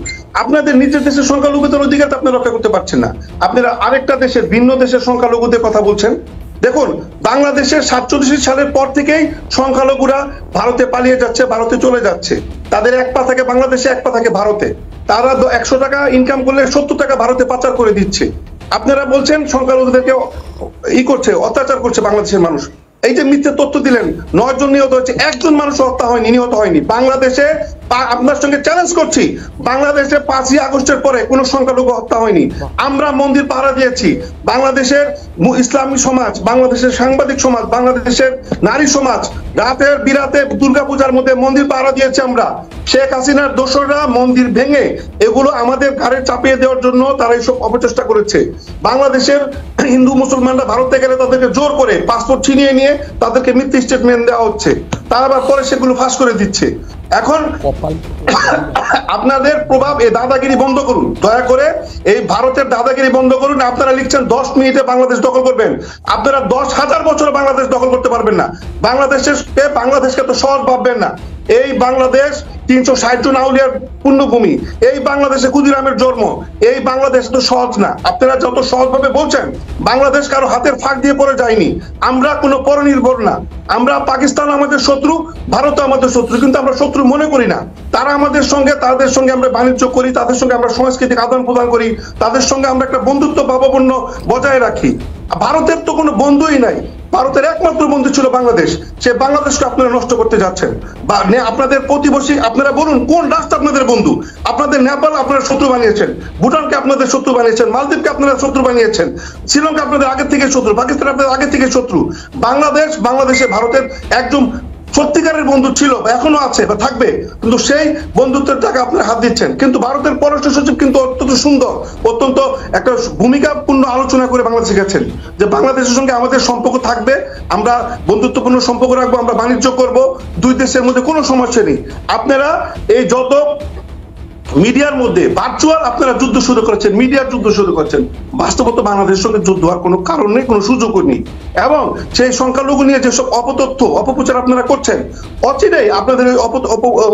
আপনাদের নিজের দেশের সংখ্যালঘুদের অধিকার আপনারা রক্ষা করতে পারছেন না, আপনারা আরেকটা দেশের, ভিন্ন দেশের সংখ্যালঘুদের কথা বলছেন। দেখুন, বাংলাদেশের ৪৭ সালের পর থেকেই সংখ্যালঘুরা ভারতে পালিয়ে যাচ্ছে, ভারতে চলে যাচ্ছে। তাদের এক পা থাকে বাংলাদেশে, এক পা থাকে ভারতে। তারা ১০০ টাকা ইনকাম করলে ৭০ টাকা ভারতে পাচার করে দিচ্ছে। আপনারা বলছেন সংখ্যালঘুদেরকে করছে, অত্যাচার করছে বাংলাদেশের মানুষ। এই যে মিথ্যে তথ্য দিলেন, ৯ জন নিহত হয়েছে, একজন মানুষ হত্যা হয়নি, নিহত হয়নি বাংলাদেশে। আপনার সঙ্গে চ্যালেঞ্জ করছি, বাংলাদেশে ৫ই আগস্টের পরে কোন সংখ্যালঘু হত্যা হয়নি। আমরা মন্দির পাহারা দিয়েছি, বাংলাদেশের ইসলামী সমাজ, বাংলাদেশের সাংবাদিক সমাজ, বাংলাদেশের নারী সমাজ রাতের বিরাতে দুর্গাপূজার মধ্যে মন্দির পাহারা দিয়েছি আমরা। শেখ হাসিনার দোসররা মন্দির ভেঙে এগুলো আমাদের ঘাড়ে চাপিয়ে দেওয়ার জন্য তারা এইসব অপচেষ্টা করেছে। বাংলাদেশের হিন্দু মুসলমানরা ভারতে গেলে তাদেরকে জোর করে পাসপোর্ট ছিনিয়ে নিয়ে তাদেরকে মিথ্যে স্টেটমেন্ট দেওয়া হচ্ছে, তারা আবার পরে সেগুলো ফাঁস করে দিচ্ছে। এখন আপনাদের প্রভাব, এই দাদাগিরি বন্ধ করুন, দয়া করে এই ভারতের দাদাগিরি বন্ধ করুন। আপনারা লিখছেন 10 মিনিটে বাংলাদেশ দখল করবেন, আপনারা 10,000 বছর বাংলাদেশ দখল করতে পারবেন না। বাংলাদেশকে তো সহজ ভাববেন না। এই বাংলাদেশ ৩৬০ জন আউলিয়ার পুণ্যভূমি, এই বাংলাদেশে ক্ষুদিরামের জন্ম, এই বাংলাদেশ তো সহজ না। আপনারা যত সহজভাবে বলছেন, বাংলাদেশ কারো হাতের ফাঁক দিয়ে পড়ে যায়নি। আমরা কোনো পরনির্ভর না। আমরা, পাকিস্তান আমাদের শত্রু, ভারত আমাদের শত্রু, কিন্তু আমরা শত্রু মনে করি না। তারা আমাদের সঙ্গে, তাদের সঙ্গে আমরা বাণিজ্য করি, তাদের সঙ্গে আমরা সাংস্কৃতিক আদান প্রদান করি, তাদের সঙ্গে আমরা একটা বন্ধুত্ব ভাবাপন্ন বজায় রাখি। ভারতের তো কোনো বন্ধুই নাই। ভারতের একমাত্র বন্ধু ছিল বাংলাদেশ। সে বাংলাদেশকে আপনারা নষ্ট করতে যাচ্ছেন। আপনাদের প্রতিবেশী, আপনারা বলুন কোন রাষ্ট্র আপনাদের বন্ধু? আপনাদের নেপাল আপনারা শত্রু বানিয়েছেন, ভুটানকে আপনাদের শত্রু বানিয়েছেন, মালদ্বীপকে আপনারা শত্রু বানিয়েছেন, শ্রীলঙ্কা আপনাদের আগে থেকে শত্রু, পাকিস্তান আপনাদের আগে থেকে শত্রু। বাংলাদেশে ভারতের একদম সত্যিকারের বন্ধু ছিল, এখনো আছে বা থাকবে, কিন্তু সেই বন্ধুত্বের টাকা আপনারা হাত দিচ্ছেন। কিন্তু ভারতের পররাষ্ট্র সচিব কিন্তু অত্যন্ত সুন্দর, অত্যন্ত একটা ভূমিকাপূর্ণ আলোচনা করে বাংলাদেশে গেছেন যে বাংলাদেশের সঙ্গে আমাদের সম্পর্ক থাকবে, আমরা বন্ধুত্বপূর্ণ সম্পর্ক রাখবো, আমরা বাণিজ্য করব, দুই দেশের মধ্যে কোনো সমস্যা নেই। আপনারা এই যত মিডিয়ার মধ্যে ভার্চুয়াল আপনারা যুদ্ধ শুরু করেছেন, মিডিয়ার যুদ্ধ শুরু করেছেন, বাস্তবত বাংলাদেশের সঙ্গে যুদ্ধ হওয়ার কোনো কারণ নেই, কোনো সুযোগও নেই। এবং সেই সংখ্যালঘু নিয়ে যেসব অপতথ্য, অপপ্রচার আপনারা করছেন, অচিরেই আপনাদের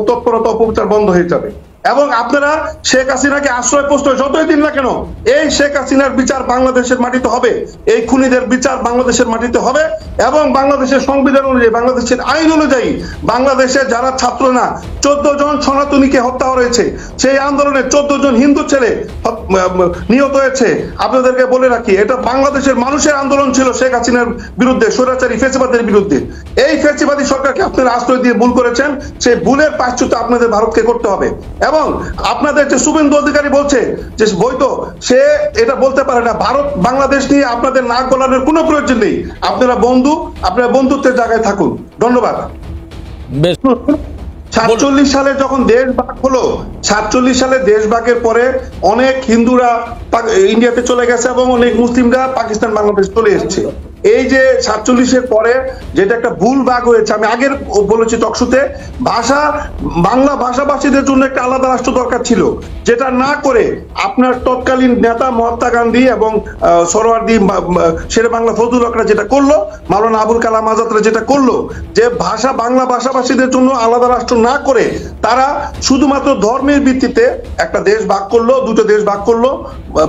তৎপরতা, অপপ্রচার বন্ধ হয়ে যাবে। এবং আপনারা শেখ হাসিনাকে আশ্রয় প্রশ্রয় যতই দিন না কেন, এই শেখ হাসিনার বিচার বাংলাদেশের মাটিতে হবে, এই খুনিদের বিচার বাংলাদেশের মাটিতে হবে। এবং বাংলাদেশের সংবিধান অনুযায়ী, বাংলাদেশের আইন অনুযায়ী, বাংলাদেশে যারা ছাত্র না, 14 জন সনাতনীকে হত্যা হয়েছে, সেই আন্দোলনে 14 জন হিন্দু ছেলে নিহত হয়েছে। আপনাদেরকে বলে রাখি, এটা বাংলাদেশের মানুষের আন্দোলন ছিল শেখ হাসিনার বিরুদ্ধে, স্বৈরাচারী ফ্যাসিবাদের বিরুদ্ধে। এই ফ্যাসিবাদী সরকারকে আপনারা আশ্রয় দিয়ে ভুল করেছেন, সেই ভুলের প্রায়শ্চিত্ত আপনাদের ভারতকে করতে হবে। এবং আপনাদের যে শুভেন্দু অধিকারী বলছে যে বৈধ, সে এটা বলতে পারে না। ভারত বাংলাদেশ নিয়ে আপনাদের নাক গলানোর কোনো প্রয়োজন নেই। আপনারা বন্ধু, আপনারা বন্ধুত্বের জায়গায় থাকুন। ধন্যবাদ। 47 সালে যখন দেশ ভাগ হলো, 47 সালে দেশ ভাগের পরে অনেক হিন্দুরা ইন্ডিয়াতে চলে গেছে এবং অনেক মুসলিমরা পাকিস্তান, বাংলাদেশ চলে এসেছে। এই যে 47-এর পরে যেটা একটা ভুল ভাগ হয়েছে, আমি আগের বলেছি টকশোতে, বাংলা ভাষাভাষীদের জন্য একটা আলাদা রাষ্ট্র দরকার ছিল, যেটা না করে আপনার তৎকালীন নেতা মহাত্মা গান্ধী এবং সরোয়ার্দী শেরে বাংলা ফজলুল হকরা যেটা করলো, মাওলানা আবুল কালাম আজাদরা যেটা করলো, যে বাংলা ভাষাভাষীদের জন্য আলাদা রাষ্ট্র না করে তারা শুধুমাত্র ধর্মের ভিত্তিতে একটা দেশ ভাগ করলো, দুটো দেশ ভাগ করলো,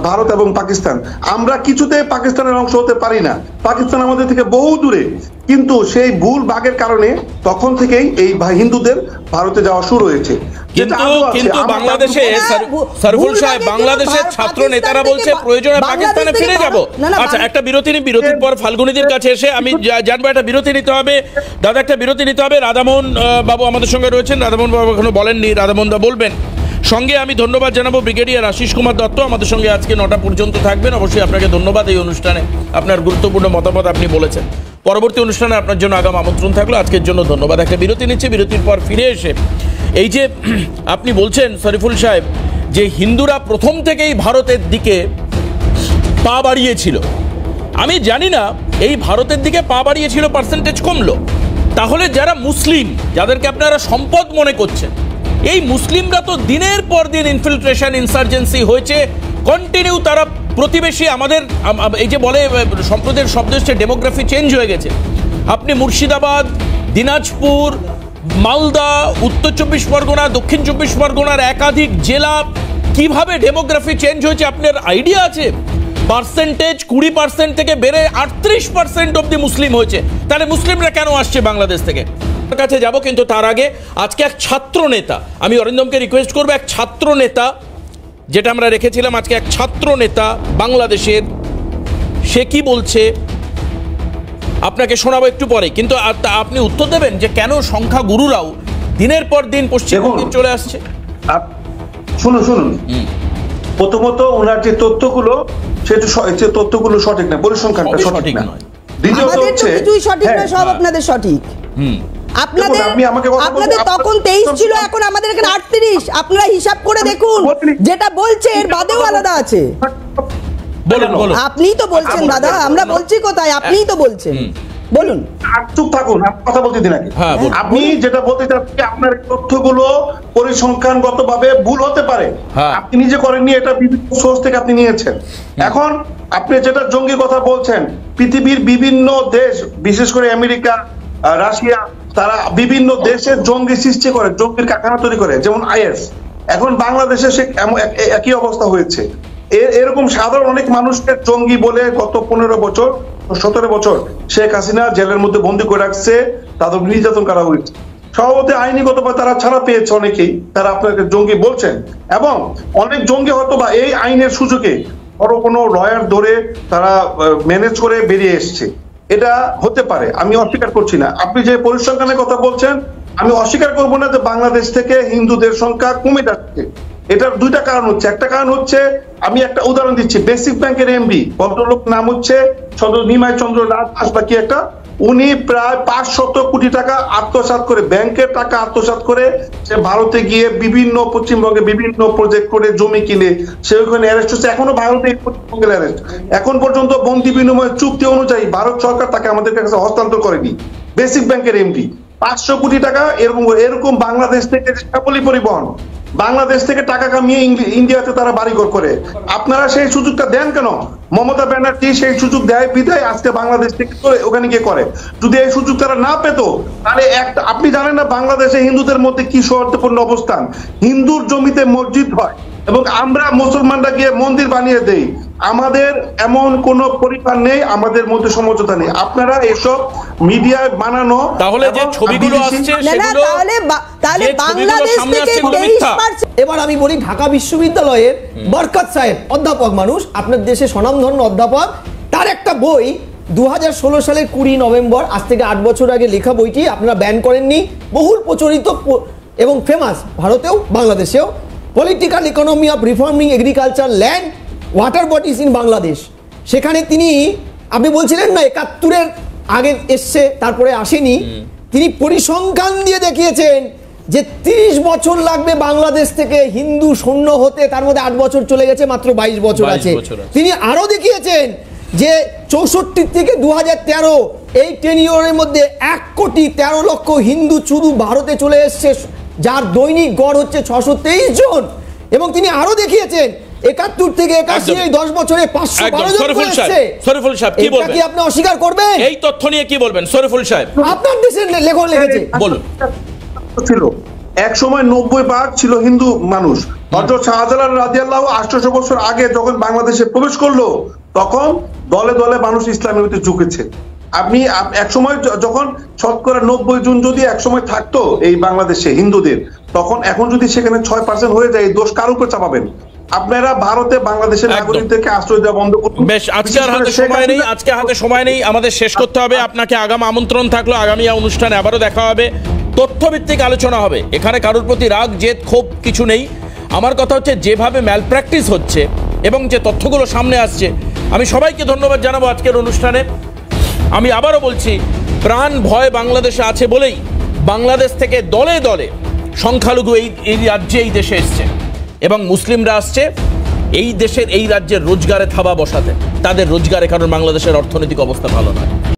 ভারত এবং পাকিস্তান। আমরা কিছুতে পাকিস্তানের অংশ হতে পারি না, পাকিস্তান আমাদের থেকে বহু দূরে, কিন্তু সেই ভুল ভাগের কারণে তখন থেকেই এই হিন্দুদের ভারতে যাওয়া শুরু হয়েছে। কিন্তু বাংলাদেশে সরফুল সাহেব, বাংলাদেশের ছাত্র নেতারা বলছে প্রয়োজনে পাকিস্তানে ফিরে যাব। আচ্ছা, একটা বিরতি নিই, বিরতির পর ফাল্গুনীদের কাছে এসে আমি জানবো, একটা বিরতি নিতে হবে দাদা, একটা বিরতি নিতে হবে। রাধামোহন বাবু আমাদের সঙ্গে রয়েছেন, রাধামোহন বাবু এখনো বলেননি, রাধামোহন দা বলবেন। সঙ্গে আমি ধন্যবাদ জানাবো ব্রিগেডিয়ার আশিস কুমার দত্ত, আমাদের সঙ্গে আজকে 9টা পর্যন্ত থাকবেন। অবশ্যই আপনাকে ধন্যবাদ এই অনুষ্ঠানে, আপনার গুরুত্বপূর্ণ মতামত আপনি বলেছেন। পরবর্তী অনুষ্ঠানে আপনার জন্য আগাম আমন্ত্রণ থাকলো। আজকের জন্য ধন্যবাদ। একটা বিরতি নিচ্ছে, বিরতির পর ফিরে এসে এই যে আপনি বলছেন শরীফুল সাহেব যে হিন্দুরা প্রথম থেকেই ভারতের দিকে পা বাড়িয়েছিল, আমি জানি না এই ভারতের দিকে পা বাড়িয়েছিল পার্সেন্টেজ কমলো, তাহলে যারা মুসলিম, যাদেরকে আপনারা সম্পদ মনে করছেন, এই মুসলিমরা তো দিনের পর দিন ইনফিল্ট্রেশন, ইনসার্জেন্সি হয়েছে কন্টিনিউ। তারা প্রতিবেশী আমাদের, এই যে বলে সম্প্রদায়ের শব্দ হচ্ছে ডেমোগ্রাফি চেঞ্জ হয়ে গেছে। আপনি মুর্শিদাবাদ, দিনাজপুর, মালদা, উত্তর 24 পরগনা, দক্ষিণ 24 পরগনার একাধিক জেলা, কিভাবে ডেমোগ্রাফি চেঞ্জ হয়েছে আপনার আইডিয়া আছে? পার্সেন্টেজ 20% থেকে বেড়ে 38% অব্দি মুসলিম হয়েছে। তাহলে মুসলিমরা কেন আসছে বাংলাদেশ থেকে? কাছে যাব, কিন্তু তার আগে আজকে এক ছাত্র নেতা, আমি অরিন্দমকে রিকোয়েস্ট করবো, এক ছাত্র নেতা, যেটা আমরা রেখেছিলাম, আজকে এক ছাত্র নেতা বাংলাদেশের, সে কি বলছে আপনাকে শোনাবো একটু পরে, কিন্তু আপনি উত্তর দেবেন যে কেন সংখ্যা গুরুরাও দিনের পর দিন পশ্চিমবঙ্গে চলে আসছে। শুনুন, প্রথমত ওনার যে তথ্যগুলো, সে তথ্যগুলো সঠিক না, পরিসংখ্যানটা সঠিক নয়। দ্বিতীয়ত হচ্ছে কিছুই সঠিক না, সব আপনাদের সঠিক। আপনাদের তখন 23 ছিল, এখন আমাদের এখানে 38। আপনারা হিসাব করে দেখুন, যেটা বলছে এর বাদেও আলাদা আছে। আপনিই তো বলছেন দাদা, আমরা বলছি কোথায়? আপনিই তো বলছেন, বলুন। চুপ থাকুন, কথা বলতে দিন আগে। আপনি যেটা বলতে চাচ্ছেন, আপনার তথ্যগুলো পরিসংখ্যানগতভাবে ভুল হতে পারে, আপনি নিজে করেননি, এটা বিভিন্ন সোর্স থেকে আপনি নিয়েছেন। এখন আপনি যেটা জঙ্গি কথা বলছেন, পৃথিবীর বিভিন্ন দেশ, বিশেষ করে আমেরিকা, রাশিয়া, তারা বিভিন্ন দেশে জঙ্গি সৃষ্টি করে, জঙ্গির কারখানা তৈরি করে, যেমন আইএস। এখন বাংলাদেশে সে একই অবস্থা হয়েছে। এরকম সাধারণ অনেক মানুষকে জঙ্গি বলে গত 15 বছর 17 বছর শেখ হাসিনা জেলের মধ্যে বন্দী করে রাখছে, তাদের নির্যাতন করা হয়েছে। স্বভাবতই আইনিগতভাবে তারা ছাড়া পেয়েছে অনেকেই, তারা আপনাকে জঙ্গি বলছেন, এবং অনেক জঙ্গি হয়তো বা এই আইনের সুযোগে বড় কোনো লয়ার ধরে তারা ম্যানেজ করে বেরিয়ে এসছে। এটা হতে পারে, আমি অস্বীকার করছি না। আপনি যে পরিসংখ্যানের কথা বলছেন, আমি অস্বীকার করবো না যে বাংলাদেশ থেকে হিন্দুদের সংখ্যা কমে যাচ্ছে। এটার দুইটা কারণ হচ্ছে। একটা কারণ হচ্ছে, আমি একটা উদাহরণ দিচ্ছি, বেসিক ব্যাংকের এমডি, ভদ্রলোক নাম হচ্ছে নিমাই চন্দ্র দাস বা কি একটা, উনি প্রায় 500 কোটি টাকা আত্মসাৎ করে, ব্যাংকের টাকা আত্মসাৎ করে সে ভারতে গিয়ে বিভিন্ন পশ্চিমবঙ্গে বিভিন্ন প্রজেক্ট করে জমি কিনে সে ওইখানে অ্যারেস্ট হচ্ছে। এখনো ভারতে পশ্চিমবঙ্গের অ্যারেস্ট। এখন পর্যন্ত বন্দি বিনিময় চুক্তি অনুযায়ী ভারত সরকার তাকে আমাদের কাছে হস্তান্তর করেনি। বেসিক ব্যাংকের এমডি 500 কোটি টাকা এরকম বাংলাদেশ থেকে সাবলী পরিবহন, বাংলাদেশ থেকে টাকা কামিয়ে ইন্ডিয়াতে তারা বাড়িঘর করে। আপনারা সেই সুযোগটা দেন কেন? মমতা ব্যানার্জি সেই সুযোগ দেয় বিধায় আজকে বাংলাদেশ থেকে ওখানে গিয়ে করে। যদি এই সুযোগ তারা না পেত, তাহলে আপনি জানেন না বাংলাদেশে হিন্দুদের মধ্যে কি সৌহার্দ্যপূর্ণ অবস্থান। হিন্দুর জমিতে মসজিদ হয় এবং আমরা মুসলমানরা গিয়ে মন্দির বানিয়ে দেই। আমাদের এমন কোন পরিবার নেই, আমাদের মধ্যে সমঝোতা নেই। আপনারা এসব মিডিয়ায় বানানো, তাহলে যে ছবিগুলো আসছে সেগুলো, তাহলে বাংলাদেশ থেকে 23%। এবার আমি বলি, ঢাকা বিশ্ববিদ্যালয়ের বরকত সাহেব, অধ্যাপক মানুষ, আপনার দেশে স্বনামধন্য অধ্যাপক, তার একটা বই 2016 সালের 20 নভেম্বর, আজ থেকে 8 বছর আগে লেখা বইটি আপনারা ব্যান করেননি, বহুল প্রচলিত এবং ফেমাস ভারতেও বাংলাদেশেও, political economy of reforming agriculture, land, water bodies in Bangladesh. সেখানে তিনি, আপনি বলছিলেন না 71-এর আগে এসছে তারপরে আসেনি, তিনি পরিসংখ্যান দিয়ে দেখিয়েছেন যে 30 বছর লাগবে বাংলাদেশ থেকে হিন্দু শূন্য হতে, তার মধ্যে 8 বছর চলে গেছে, মাত্র 22 বছর আছে। তিনি আরো দেখিয়েছেন যে 64 থেকে 2013 এই 10 ইয়ারের মধ্যে 1,13,00,000 হিন্দু শুধু ভারতে চলে এসছে, যার দৈনিক গড় হচ্ছে 623 জন। এবং তিনি আরো দেখিয়েছেন 71 থেকে 81 এই 10 বছরে 512 জন এসেছে। শরীফুল সাহেব কি বলবেন? কি আপনি অস্বীকার করবেন? এই তথ্য নিয়ে কি বলবেন শরীফুল সাহেব? আপনার দেশের লেখক লিখেছে, বলুন। ছিল এক সময় 90% ছিল হিন্দু মানুষ। হযরত শাহজালাল রাদিয়াল্লাহু 1800 বছর আগে যখন বাংলাদেশে প্রবেশ করলো, তখন দলে দলে মানুষ ইসলামের প্রতি ঝুঁকেছে। আপনি এক সময় যখন শতকরা 90 জন যদি এক সময় থাকতো এই বাংলাদেশে হিন্দুদের, তখন এখন যদি সেখানে 6% হয়ে যায়, এই দোষ কার উপর চাপাবেন? আপনারা ভারতে বাংলাদেশের নাগরিকদেরকে আশ্রয় দেওয়া বন্ধ করুন। বেশ, আজকে হাতে সময় নেই, আমাদের শেষ করতে হবে। আপনাকে আগাম আমন্ত্রণ থাকলো, আগামী অনুষ্ঠানে আবারও দেখা হবে, তথ্যভিত্তিক আলোচনা হবে। এখানে কারোর প্রতি রাগ জেদ ক্ষোভ কিছু নেই। আমার কথা হচ্ছে যেভাবে ম্যাল প্র্যাকটিস হচ্ছে এবং যে তথ্যগুলো সামনে আসছে, আমি সবাইকে ধন্যবাদ জানাবো আজকের অনুষ্ঠানে। আমি আবারও বলছি, প্রাণ ভয় বাংলাদেশে আছে বলেই বাংলাদেশ থেকে দলে দলে সংখ্যালঘু এই রাজ্যে এই দেশে এসছে এবং মুসলিমরা আসছে এই দেশের এই রাজ্যের রোজগারে থাবা বসাতে। তাদের রোজগারে, কারণ বাংলাদেশের অর্থনৈতিক অবস্থা ভালো নয়।